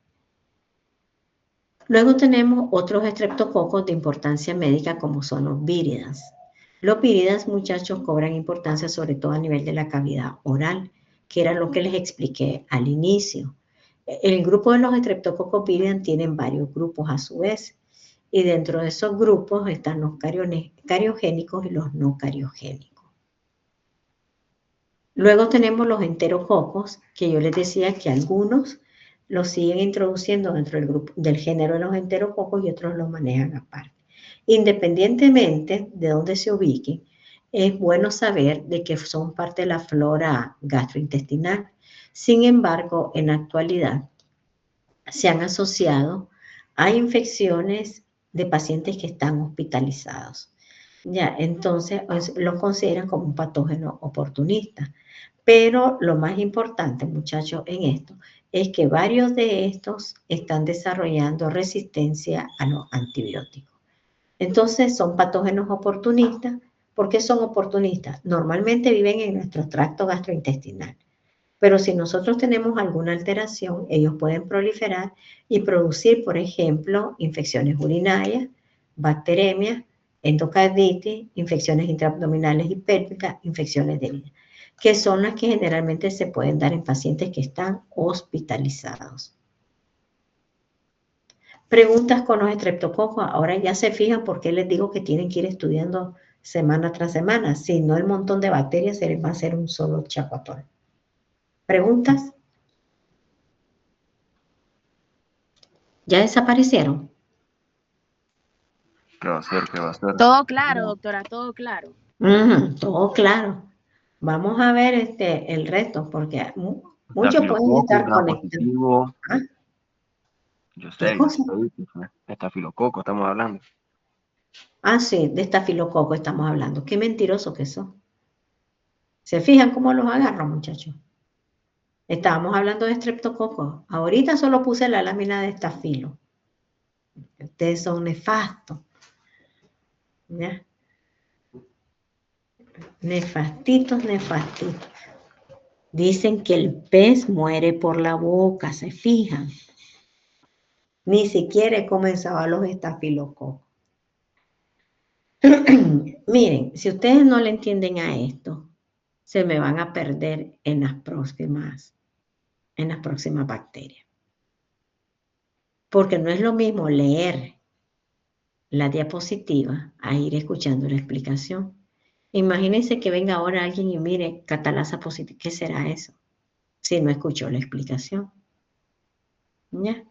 Luego tenemos otros estreptococos de importancia médica como son los víridas. Los víridas, muchachos, cobran importancia sobre todo a nivel de la cavidad oral, que era lo que les expliqué al inicio. El grupo de los estreptococos víridas tienen varios grupos a su vez, y dentro de esos grupos están los cariogénicos y los no cariogénicos. Luego tenemos los enterococos, que yo les decía que algunos los siguen introduciendo dentro del grupo del género de los enterococos y otros los manejan aparte. Independientemente de dónde se ubiquen, es bueno saber de que son parte de la flora gastrointestinal. Sin embargo, en la actualidad se han asociado a infecciones de pacientes que están hospitalizados. Ya, entonces los consideran como un patógeno oportunista. Pero lo más importante, muchachos, en esto es que varios de estos están desarrollando resistencia a los antibióticos. Entonces son patógenos oportunistas. ¿Por qué son oportunistas? Normalmente viven en nuestro tracto gastrointestinal. Pero si nosotros tenemos alguna alteración, ellos pueden proliferar y producir, por ejemplo, infecciones urinarias, bacteremias, endocarditis, infecciones intraabdominales y pélvicas, infecciones de herida, que son las que generalmente se pueden dar en pacientes que están hospitalizados. Preguntas con los estreptococos. Ahora ya se fijan por qué les digo que tienen que ir estudiando semana tras semana. Si no, el montón de bacterias se les va a hacer un solo chapatón. ¿Preguntas? ¿Ya desaparecieron? ¿Qué va a hacer? ¿Qué va a hacer? Todo claro, doctora, todo claro. Todo claro. Vamos a ver el resto, porque muchos pueden Estafilococo, estar gram conectados. positivo. ¿Ah? Yo ¿Qué sé, cosa? estafilococo estamos hablando. Ah, sí, de estafilococo estamos hablando. Qué mentiroso que son. ¿Se fijan cómo los agarro, muchachos? Estábamos hablando de estreptococo. Ahorita solo puse la lámina de estafilo. Ustedes son nefastos. ¿Ya? Nefastitos, nefastitos. Dicen que el pez muere por la boca, ¿se fijan? Ni siquiera he comenzado a los estafilococos. Miren, si ustedes no le entienden a esto, se me van a perder en las próximas bacterias. Porque no es lo mismo leer la diapositiva a ir escuchando la explicación. Imagínense que venga ahora alguien y mire catalasa positiva. ¿Qué será eso? Si no escuchó la explicación. ¿Ya?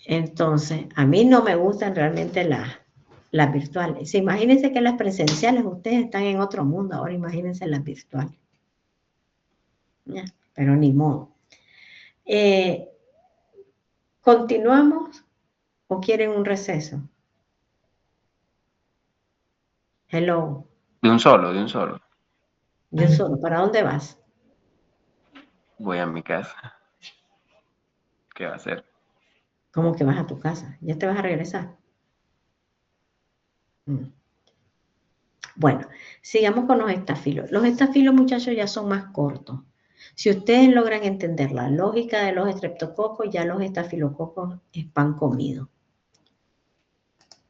Entonces, a mí no me gustan realmente las virtuales. Imagínense que las presenciales ustedes están en otro mundo, ahora imagínense las virtuales. ¿Ya? Pero ni modo. ¿Continuamos o quieren un receso? Hello. De un solo, de un solo. Yo solo. ¿Para dónde vas? Voy a mi casa. ¿Qué va a hacer? ¿Cómo que vas a tu casa? ¿Ya te vas a regresar? Bueno, sigamos con los estafilos. Los estafilos, muchachos, ya son más cortos. Si ustedes logran entender la lógica de los estreptococos, ya los estafilococos es pan comido.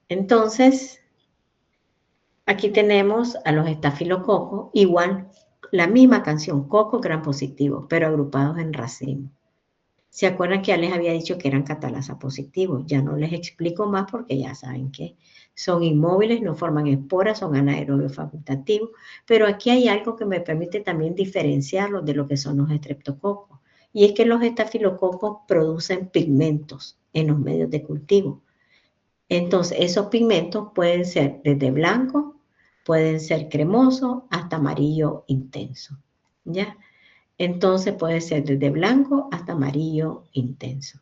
Entonces, aquí tenemos a los estafilococos, igual, la misma canción, coco gran positivo, pero agrupados en racimo. ¿Se acuerdan que ya les había dicho que eran catalasa positivos? Ya no les explico más porque ya saben que son inmóviles, no forman esporas, son anaerobios facultativos, pero aquí hay algo que me permite también diferenciarlos de lo que son los estreptococos, y es que los estafilococos producen pigmentos en los medios de cultivo. Entonces, esos pigmentos pueden ser desde blanco, pueden ser cremosos, hasta amarillo intenso, ¿ya? Entonces puede ser desde blanco hasta amarillo intenso.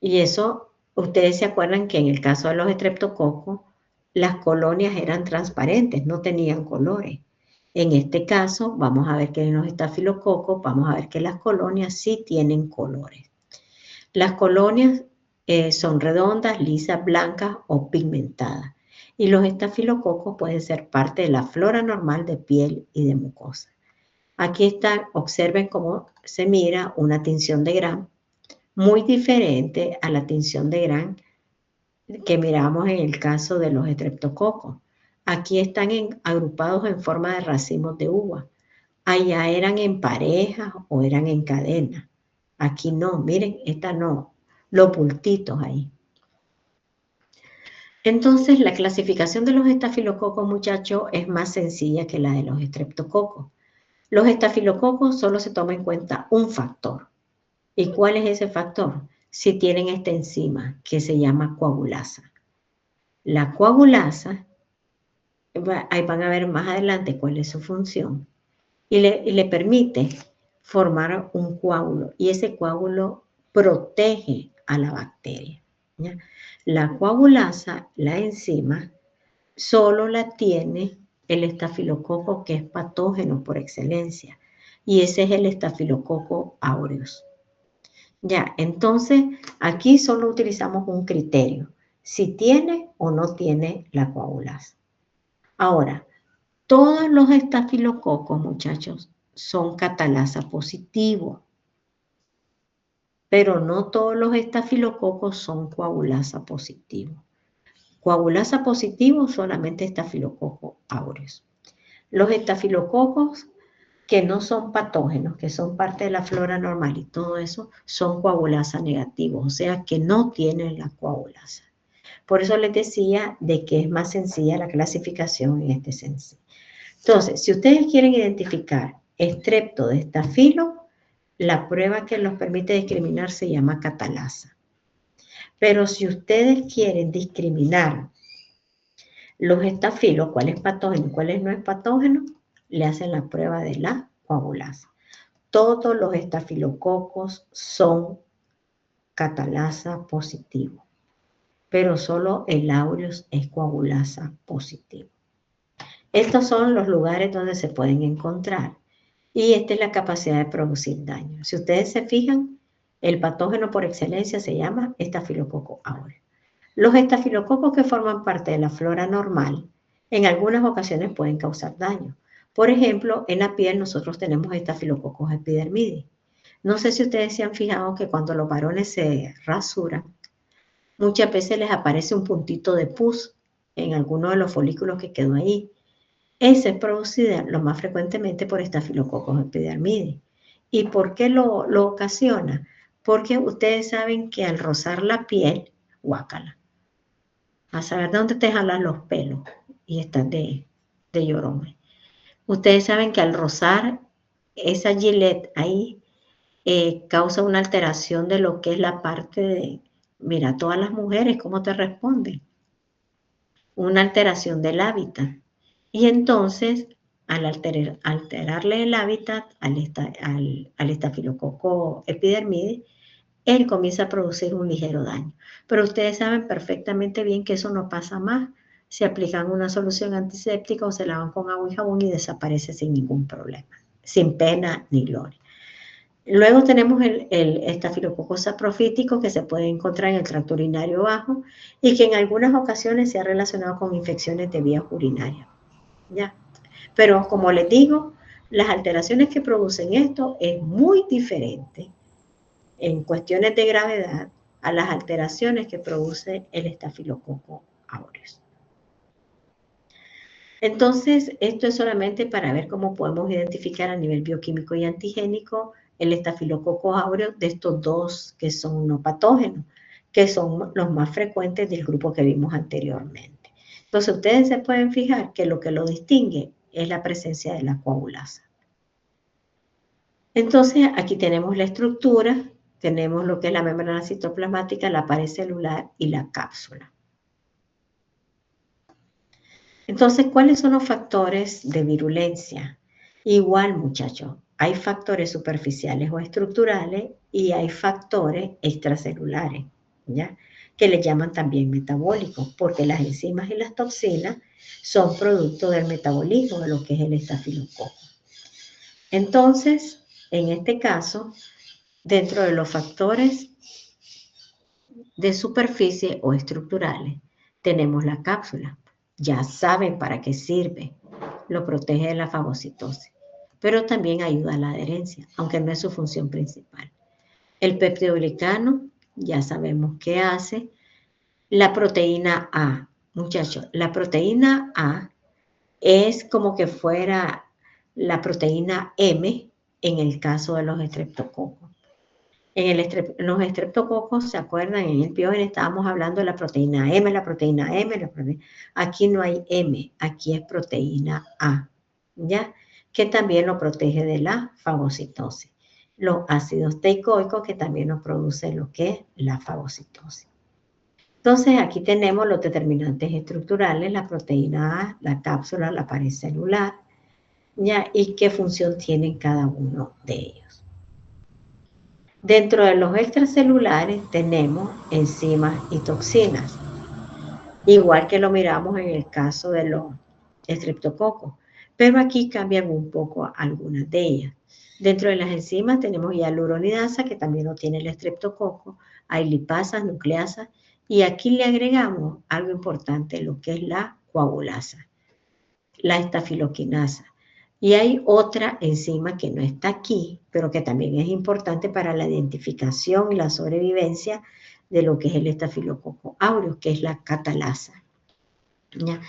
Y eso, ustedes se acuerdan que en el caso de los estreptococos, las colonias eran transparentes, no tenían colores. En este caso, vamos a ver que en los estafilococos, vamos a ver que las colonias sí tienen colores. Las colonias son redondas, lisas, blancas o pigmentadas. Y los estafilococos pueden ser parte de la flora normal de piel y de mucosa. Aquí están, observen cómo se mira una tinción de Gram, muy diferente a la tinción de Gram que miramos en el caso de los estreptococos. Aquí están agrupados en forma de racimos de uva. Allá eran en parejas o eran en cadena. Aquí no, miren, esta no, los bultitos ahí. Entonces, la clasificación de los estafilococos, muchachos, es más sencilla que la de los estreptococos. Los estafilococos solo se toma en cuenta un factor. ¿Y cuál es ese factor? Si tienen esta enzima que se llama coagulasa. La coagulasa, ahí van a ver más adelante cuál es su función, y le permite formar un coágulo, y ese coágulo protege a la bacteria, ¿ya? La coagulasa, la enzima, solo la tiene el estafilococo, que es patógeno por excelencia, y ese es el estafilococo aureus. Ya, entonces aquí solo utilizamos un criterio, si tiene o no tiene la coagulasa. Ahora, todos los estafilococos, muchachos, son catalasa positivo, pero no todos los estafilococos son coagulasa positivo. Coagulasa positivo solamente estafilococo aureus. Los estafilococos que no son patógenos, que son parte de la flora normal y todo eso, son coagulasa negativos, o sea que no tienen la coagulasa. Por eso les decía de que es más sencilla la clasificación en este sentido. Entonces, si ustedes quieren identificar estrepto de estafilo, la prueba que los permite discriminar se llama catalasa. Pero si ustedes quieren discriminar los estafilos, cuál es patógeno y cuál no es patógeno, le hacen la prueba de la coagulasa. Todos los estafilococos son catalasa positivo, pero solo el aureus es coagulasa positivo. Estos son los lugares donde se pueden encontrar y esta es la capacidad de producir daño. Si ustedes se fijan, el patógeno por excelencia se llama estafilococo aureus. Los estafilococos que forman parte de la flora normal en algunas ocasiones pueden causar daño. Por ejemplo, en la piel nosotros tenemos estafilococos epidermidis. No sé si ustedes se han fijado que cuando los varones se rasuran, muchas veces les aparece un puntito de pus en alguno de los folículos que quedó ahí. Esa es producida lo más frecuentemente por estafilococos epidermidis. ¿Y por qué lo ocasiona? Porque ustedes saben que al rozar la piel, guácala, a saber de dónde te jalan los pelos y estás de llorón. Ustedes saben que al rozar esa Gillette ahí causa una alteración de lo que es la parte de, mira, todas las mujeres, ¿cómo te responden? Una alteración del hábitat. Y entonces, al alterarle el hábitat al estafilococo epidermidis, él comienza a producir un ligero daño. Pero ustedes saben perfectamente bien que eso no pasa más. Se aplican una solución antiséptica o se lavan con agua y jabón y desaparece sin ningún problema, sin pena ni gloria. Luego tenemos el estafilococo saprofítico que se puede encontrar en el tracto urinario bajo y que en algunas ocasiones se ha relacionado con infecciones de vías urinarias. ¿Ya? Pero como les digo, las alteraciones que producen esto es muy diferente en cuestiones de gravedad a las alteraciones que produce el estafilococo aureus. Entonces, esto es solamente para ver cómo podemos identificar a nivel bioquímico y antigénico el estafilococo aureus de estos dos que son no patógenos, que son los más frecuentes del grupo que vimos anteriormente. Entonces, ustedes se pueden fijar que lo que lo distingue es la presencia de la coagulasa. Entonces, aquí tenemos la estructura, tenemos lo que es la membrana citoplasmática, la pared celular y la cápsula. Entonces, ¿cuáles son los factores de virulencia? Igual, muchachos, hay factores superficiales o estructurales y hay factores extracelulares. ¿ya? Que le llaman también metabólicos, porque las enzimas y las toxinas son producto del metabolismo de lo que es el estafilococo. Entonces, en este caso, dentro de los factores de superficie o estructurales, tenemos la cápsula. Ya saben para qué sirve. Lo protege de la fagocitosis, pero también ayuda a la adherencia, aunque no es su función principal. El peptidoglicano, ya sabemos qué hace. La proteína A, muchachos, la proteína A es como que fuera la proteína M en el caso de los estreptococos. En los estreptococos, ¿se acuerdan? En el Piojene estábamos hablando de la proteína M, la proteína M, la proteína... Aquí no hay M, aquí es proteína A, ¿ya? Que también lo protege de la fagocitosis. Los ácidos teicoicos que también nos producen lo que es la fagocitosis. Entonces, aquí tenemos los determinantes estructurales, la proteína A, la cápsula, la pared celular, ¿ya? Y qué función tienen cada uno de ellos. Dentro de los extracelulares tenemos enzimas y toxinas, igual que lo miramos en el caso de los estreptococos, pero aquí cambian un poco algunas de ellas. Dentro de las enzimas tenemos hialuronidasa, que también lo tiene el estreptococo, hay lipasas, nucleasas, y aquí le agregamos algo importante, lo que es la coagulasa, la estafiloquinasa. Y hay otra enzima que no está aquí, pero que también es importante para la identificación y la sobrevivencia de lo que es el estafilococo aureus, que es la catalasa. ¿Ya?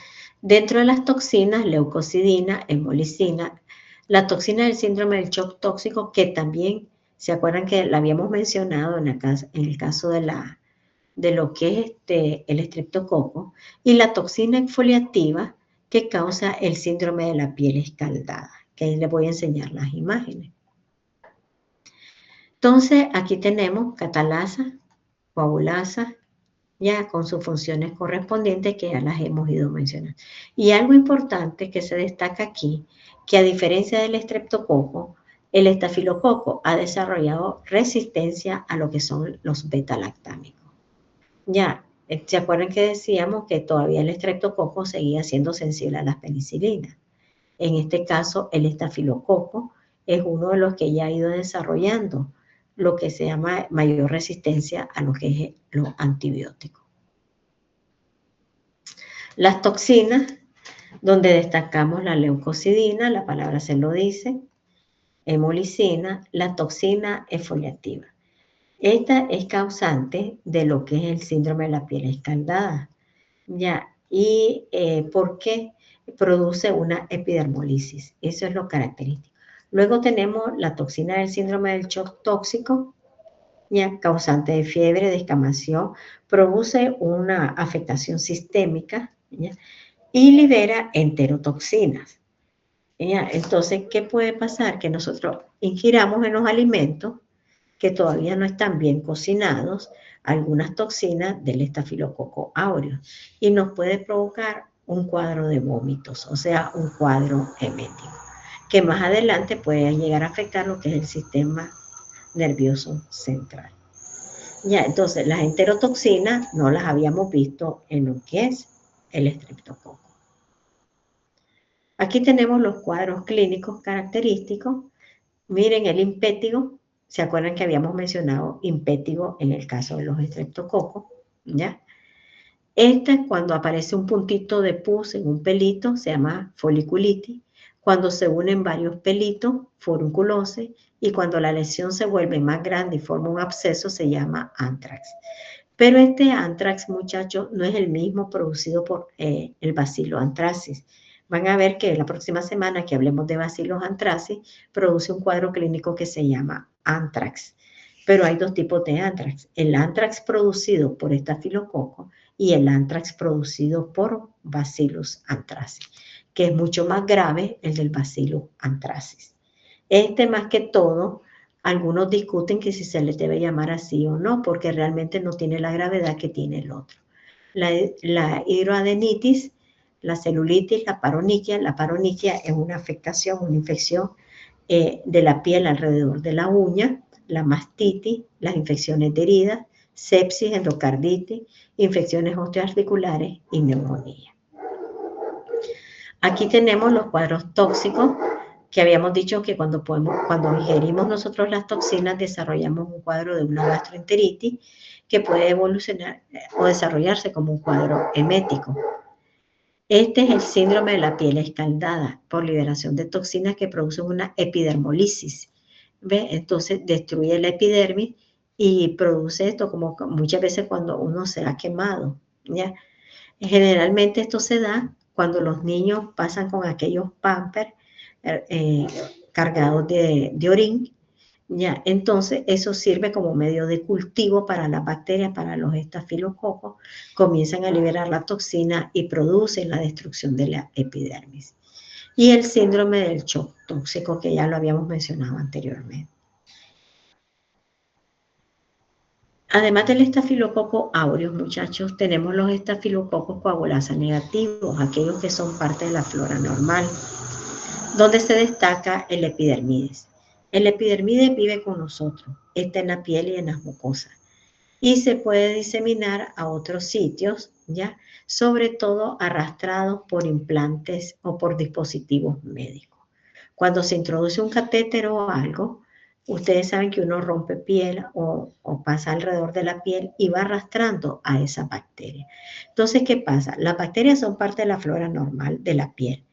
Dentro de las toxinas, leucocidina, hemolicina, la toxina del síndrome del shock tóxico, que también, ¿se acuerdan que la habíamos mencionado en el caso de lo que es el estreptococo? Y la toxina exfoliativa, que causa el síndrome de la piel escaldada, que ahí les voy a enseñar las imágenes. Entonces, aquí tenemos catalasa, coagulasa, ya con sus funciones correspondientes que ya las hemos ido mencionando. Y algo importante que se destaca aquí, que a diferencia del estreptococo, el estafilococo ha desarrollado resistencia a lo que son los beta-lactámicos. Ya, ¿se acuerdan que decíamos que todavía el estreptococo seguía siendo sensible a las penicilinas? En este caso, el estafilococo es uno de los que ya ha ido desarrollando lo que se llama mayor resistencia a lo que es los antibióticos. Las toxinas, donde destacamos la leucocidina, la palabra se lo dice, hemolicina, la toxina exfoliativa. Esta es causante de lo que es el síndrome de la piel escaldada, ¿ya? ¿Y por qué? Produce una epidermolisis, eso es lo característico. Luego tenemos la toxina del síndrome del shock tóxico, ¿ya? Causante de fiebre, descamación, produce una afectación sistémica, ¿ya? Y libera enterotoxinas, ¿ya? Entonces, ¿qué puede pasar? Que nosotros ingiramos en los alimentos que todavía no están bien cocinados algunas toxinas del estafilococo aureus y nos puede provocar un cuadro de vómitos, o sea, un cuadro emético, que más adelante puede llegar a afectar lo que es el sistema nervioso central. Ya, entonces, las enterotoxinas no las habíamos visto en lo que es el estreptococo. Aquí tenemos los cuadros clínicos característicos. Miren el impétigo. ¿Se acuerdan que habíamos mencionado impétigo en el caso de los estreptococos? ¿Ya? Esta es cuando aparece un puntito de pus en un pelito, se llama foliculitis. Cuando se unen varios pelitos, furunculosis. Y cuando la lesión se vuelve más grande y forma un absceso, se llama antrax. Pero este antrax, muchachos, no es el mismo producido por el bacilo anthracis. Van a ver que la próxima semana que hablemos de bacillus anthracis, produce un cuadro clínico que se llama antrax. Pero hay dos tipos de antrax. El antrax producido por estafilococo y el antrax producido por bacillus anthracis, que es mucho más grave el del bacillus anthracis. Este más que todo, algunos discuten que si se le debe llamar así o no, porque realmente no tiene la gravedad que tiene el otro. La hidroadenitis, la celulitis, la paroniquia es una afectación, una infección de la piel alrededor de la uña, la mastitis, las infecciones de heridas, sepsis, endocarditis, infecciones osteoarticulares y neumonía. Aquí tenemos los cuadros tóxicos que habíamos dicho que cuando ingerimos nosotros las toxinas desarrollamos un cuadro de una gastroenteritis que puede evolucionar o desarrollarse como un cuadro emético. Este es el síndrome de la piel escaldada por liberación de toxinas que producen una epidermolisis. ¿Ve? Entonces destruye la epidermis y produce esto como muchas veces cuando uno se ha quemado, ¿ya? Generalmente esto se da cuando los niños pasan con aquellos pampers cargados de orín, ¿ya? Entonces eso sirve como medio de cultivo para las bacterias, para los estafilococos, comienzan a liberar la toxina y producen la destrucción de la epidermis. Y el síndrome del shock tóxico, que ya lo habíamos mencionado anteriormente. Además del estafilococo aureus, muchachos, tenemos los estafilococos coagulasa negativos, aquellos que son parte de la flora normal, donde se destaca el epidermides. El epidermides vive con nosotros, está en la piel y en las mucosas, y se puede diseminar a otros sitios, ¿ya? Sobre todo arrastrados por implantes o por dispositivos médicos. Cuando se introduce un catéter o algo, ustedes saben que uno rompe piel o pasa alrededor de la piel y va arrastrando a esa bacteria. Entonces, ¿qué pasa? Las bacterias son parte de la flora normal de la piel,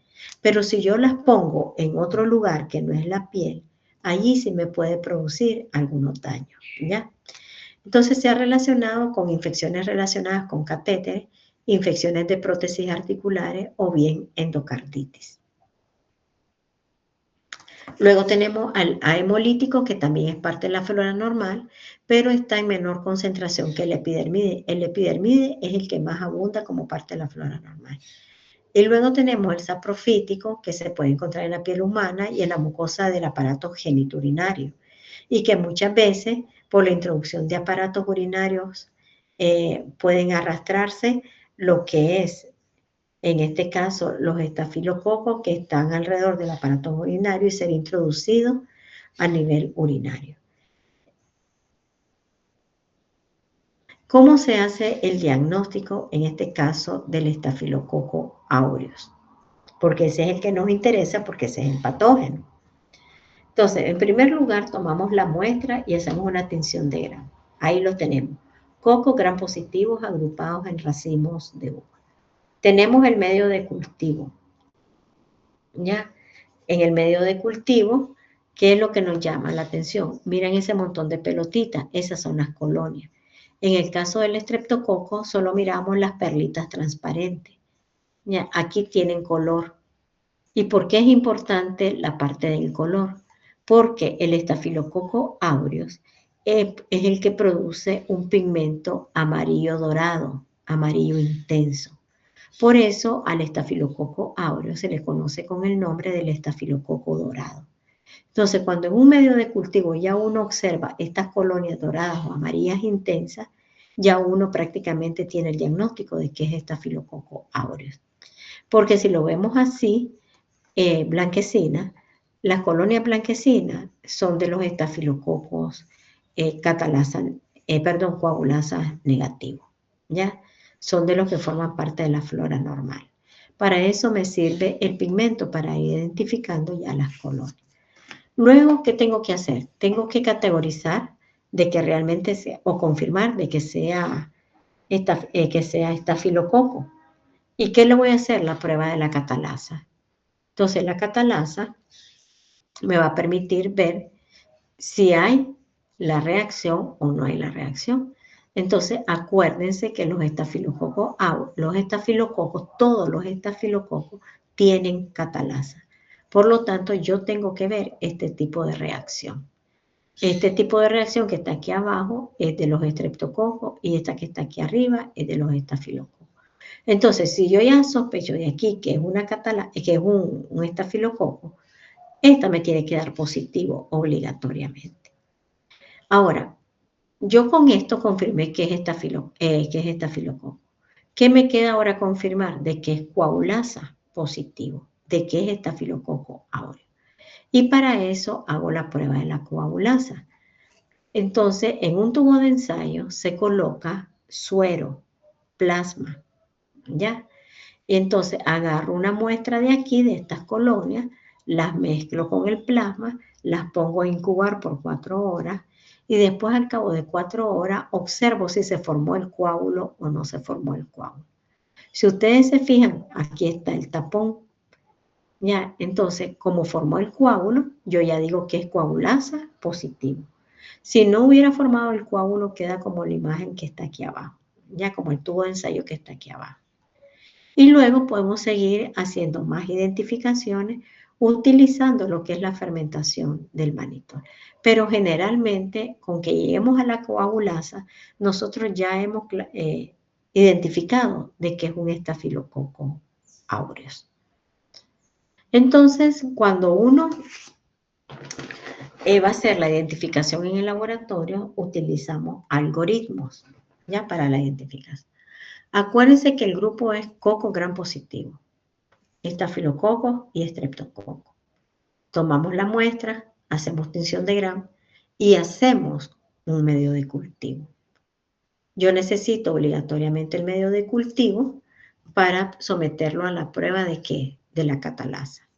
pero si yo las pongo en otro lugar que no es la piel, allí sí me puede producir algunos daños, ¿ya? Entonces se ha relacionado con infecciones relacionadas con catéteres, infecciones de prótesis articulares o bien endocarditis. Luego tenemos al A hemolítico, que también es parte de la flora normal, pero está en menor concentración que el epidermide. El epidermide es el que más abunda como parte de la flora normal. Y luego tenemos el saprofítico, que se puede encontrar en la piel humana y en la mucosa del aparato genitourinario, y que muchas veces, por la introducción de aparatos urinarios, pueden arrastrarse lo que es, en este caso, los estafilococos que están alrededor del aparato urinario y ser introducidos a nivel urinario. ¿Cómo se hace el diagnóstico, en este caso, del estafilococo aureus? Porque ese es el que nos interesa, porque ese es el patógeno. Entonces, en primer lugar, tomamos la muestra y hacemos una tinción de grano. Ahí lo tenemos. Cocos gram positivos agrupados en racimos de uva. Tenemos el medio de cultivo. ¿Ya? En el medio de cultivo, ¿qué es lo que nos llama la atención? Miren ese montón de pelotitas, esas son las colonias. En el caso del estreptococo, solo miramos las perlitas transparentes. ¿Ya? Aquí tienen color. ¿Y por qué es importante la parte del color? Porque el estafilococo aureus es el que produce un pigmento amarillo dorado, amarillo intenso. Por eso al estafilococo aureus se le conoce con el nombre del estafilococo dorado. Entonces, cuando en un medio de cultivo ya uno observa estas colonias doradas o amarillas intensas, ya uno prácticamente tiene el diagnóstico de que es estafilococo aureus. Porque si lo vemos así, blanquecina, las colonias blanquecinas son de los estafilococos coagulasa negativos, ¿ya? Son de los que forman parte de la flora normal. Para eso me sirve el pigmento, para ir identificando ya las colonias. Luego, ¿qué tengo que hacer? Tengo que categorizar de que realmente sea, o confirmar de que sea estafilococo. ¿Y qué le voy a hacer? La prueba de la catalasa. Entonces, la catalasa me va a permitir ver si hay la reacción o no hay la reacción. Entonces, acuérdense que los estafilococos, todos los estafilococos tienen catalasa. Por lo tanto, yo tengo que ver este tipo de reacción. Este tipo de reacción que está aquí abajo es de los estreptococos y esta que está aquí arriba es de los estafilococos. Entonces, si yo ya sospecho de aquí que es un estafilococo, esta me tiene que dar positivo obligatoriamente. Ahora, yo con esto confirmé que es estafilococo. ¿Qué me queda ahora confirmar? De que es coagulasa positivo, de que es estafilococo aureus. Y para eso hago la prueba de la coagulasa. Entonces, en un tubo de ensayo se coloca suero, plasma, ¿ya? Y entonces agarro una muestra de aquí, de estas colonias, las mezclo con el plasma, las pongo a incubar por 4 horas y después al cabo de 4 horas observo si se formó el coágulo o no se formó el coágulo. Si ustedes se fijan, aquí está el tapón. Ya, entonces, como formó el coágulo, yo ya digo que es coagulasa positivo. Si no hubiera formado el coágulo, queda como la imagen que está aquí abajo, ya como el tubo de ensayo que está aquí abajo. Y luego podemos seguir haciendo más identificaciones utilizando lo que es la fermentación del mannitol. Pero generalmente, con que lleguemos a la coagulasa, nosotros ya hemos identificado de que es un estafilococo aureus. Entonces, cuando uno va a hacer la identificación en el laboratorio, utilizamos algoritmos ya para la identificación. Acuérdense que el grupo es coco gram positivo, estafilococo y estreptococo. Tomamos la muestra, hacemos tinción de gram y hacemos un medio de cultivo. Yo necesito obligatoriamente el medio de cultivo para someterlo a la prueba de ¿qué? De la catalasa.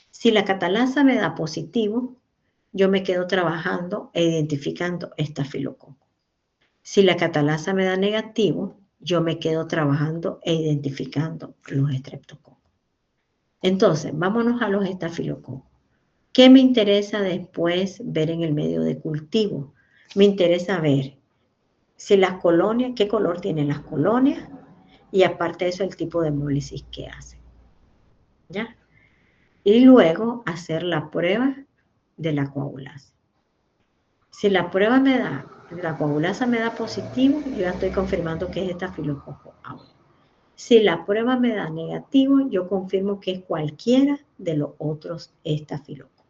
Si la catalasa me da positivo, yo me quedo trabajando e identificando estafilococo. Si la catalasa me da negativo, yo me quedo trabajando e identificando los estreptococos. Entonces, vámonos a los estafilococos. ¿Qué me interesa después ver en el medio de cultivo? Me interesa ver si las colonias, qué color tienen las colonias y aparte de eso el tipo de hemólisis que hacen. ¿Ya? Y luego hacer la prueba de la coagulasa. Si la prueba me da, la coagulasa me da positivo, yo ya estoy confirmando que es estafilococo aureus. Si la prueba me da negativo, yo confirmo que es cualquiera de los otros estafilococos.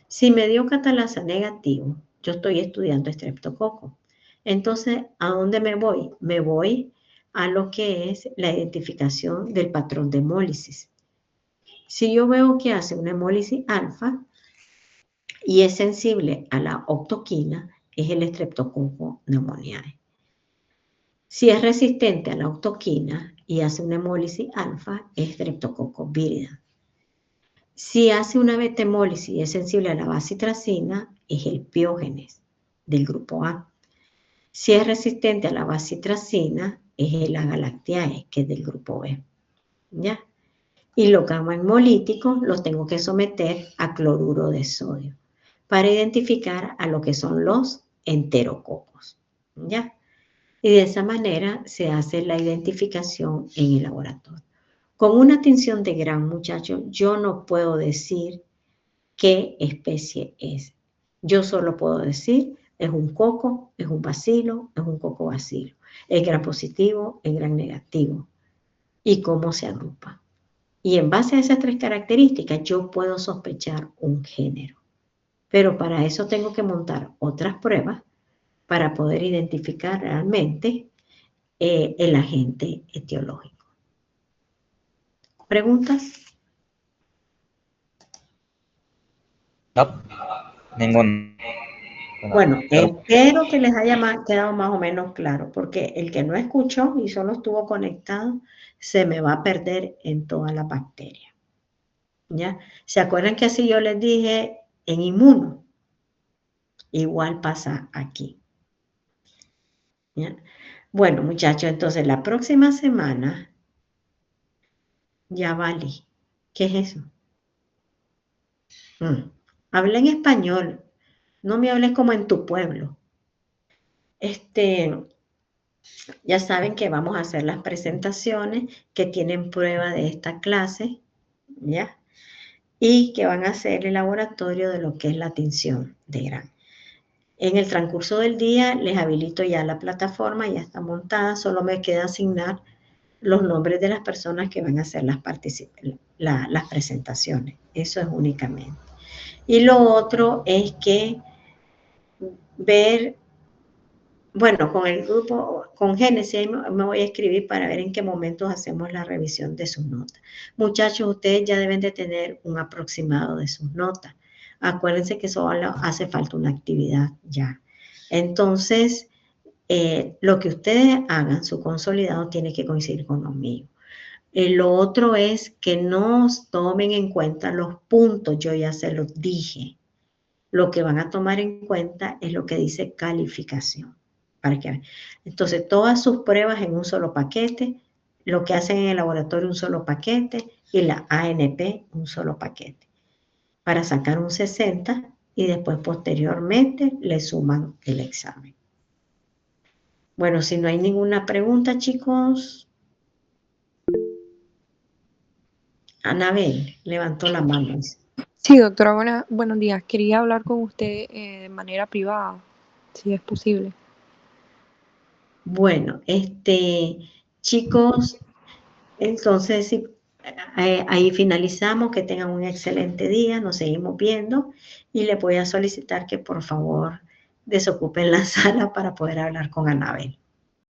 Si me dio catalasa negativo, yo estoy estudiando estreptococo. Entonces, ¿a dónde me voy? Me voy a lo que es la identificación del patrón de hemólisis. Si yo veo que hace una hemólisis alfa y es sensible a la octoquina, es el Streptococcus pneumoniae. Si es resistente a la octoquina y hace una hemólisis alfa, es Streptococcus viridans. Si hace una beta-hemólisis y es sensible a la bacitracina, es el Piógenes del grupo A. Si es resistente a la bacitracina, es el Agalactiae, que es del grupo B. ¿Ya? Y los gamma hemolíticos los tengo que someter a cloruro de sodio para identificar a lo que son los enterococos. ¿Ya? Y de esa manera se hace la identificación en el laboratorio. Con una tinción de Gram, muchachos, yo no puedo decir qué especie es. Yo solo puedo decir, es un coco, es un bacilo, es un coco bacilo. Es Gram positivo, es Gram negativo. Y cómo se agrupa. Y en base a esas 3 características, yo puedo sospechar un género. Pero para eso tengo que montar otras pruebas para poder identificar realmente el agente etiológico. ¿Preguntas? No, ningún. Bueno, espero que les haya quedado más o menos claro, porque el que no escuchó y solo estuvo conectado, se me va a perder en toda la bacteria. ¿Ya? ¿Se acuerdan que así yo les dije en inmuno? Igual pasa aquí. ¿Ya? Bueno, muchachos, entonces la próxima semana ya vale. ¿Qué es eso? Habla en español. No me hables como en tu pueblo. Ya saben que vamos a hacer las presentaciones que tienen prueba de esta clase, ¿ya? Y que van a hacer el laboratorio de lo que es la tinción de Gram. En el transcurso del día les habilito ya la plataforma, ya está montada, solo me queda asignar los nombres de las personas que van a hacer las presentaciones. Eso es únicamente. Y lo otro es que ver, bueno, con el grupo, con Génesis, me voy a escribir para ver en qué momentos hacemos la revisión de sus notas. Muchachos, ustedes ya deben de tener un aproximado de sus notas. Acuérdense que solo hace falta una actividad ya. Entonces, lo que ustedes hagan, su consolidado, tiene que coincidir con lo mío. Lo otro es que no tomen en cuenta los puntos, yo ya se los dije. Lo que van a tomar en cuenta es lo que dice calificación. Para que vean. Entonces, todas sus pruebas en un solo paquete, lo que hacen en el laboratorio un solo paquete y la ANP un solo paquete. Para sacar un 60 y después posteriormente le suman el examen. Bueno, si no hay ninguna pregunta, chicos. Anabel levantó la mano. Sí, doctora, buenos días. Quería hablar con usted de manera privada, si es posible. Bueno, chicos, entonces sí, ahí finalizamos. Que tengan un excelente día. Nos seguimos viendo y les voy a solicitar que por favor desocupen la sala para poder hablar con Anabel.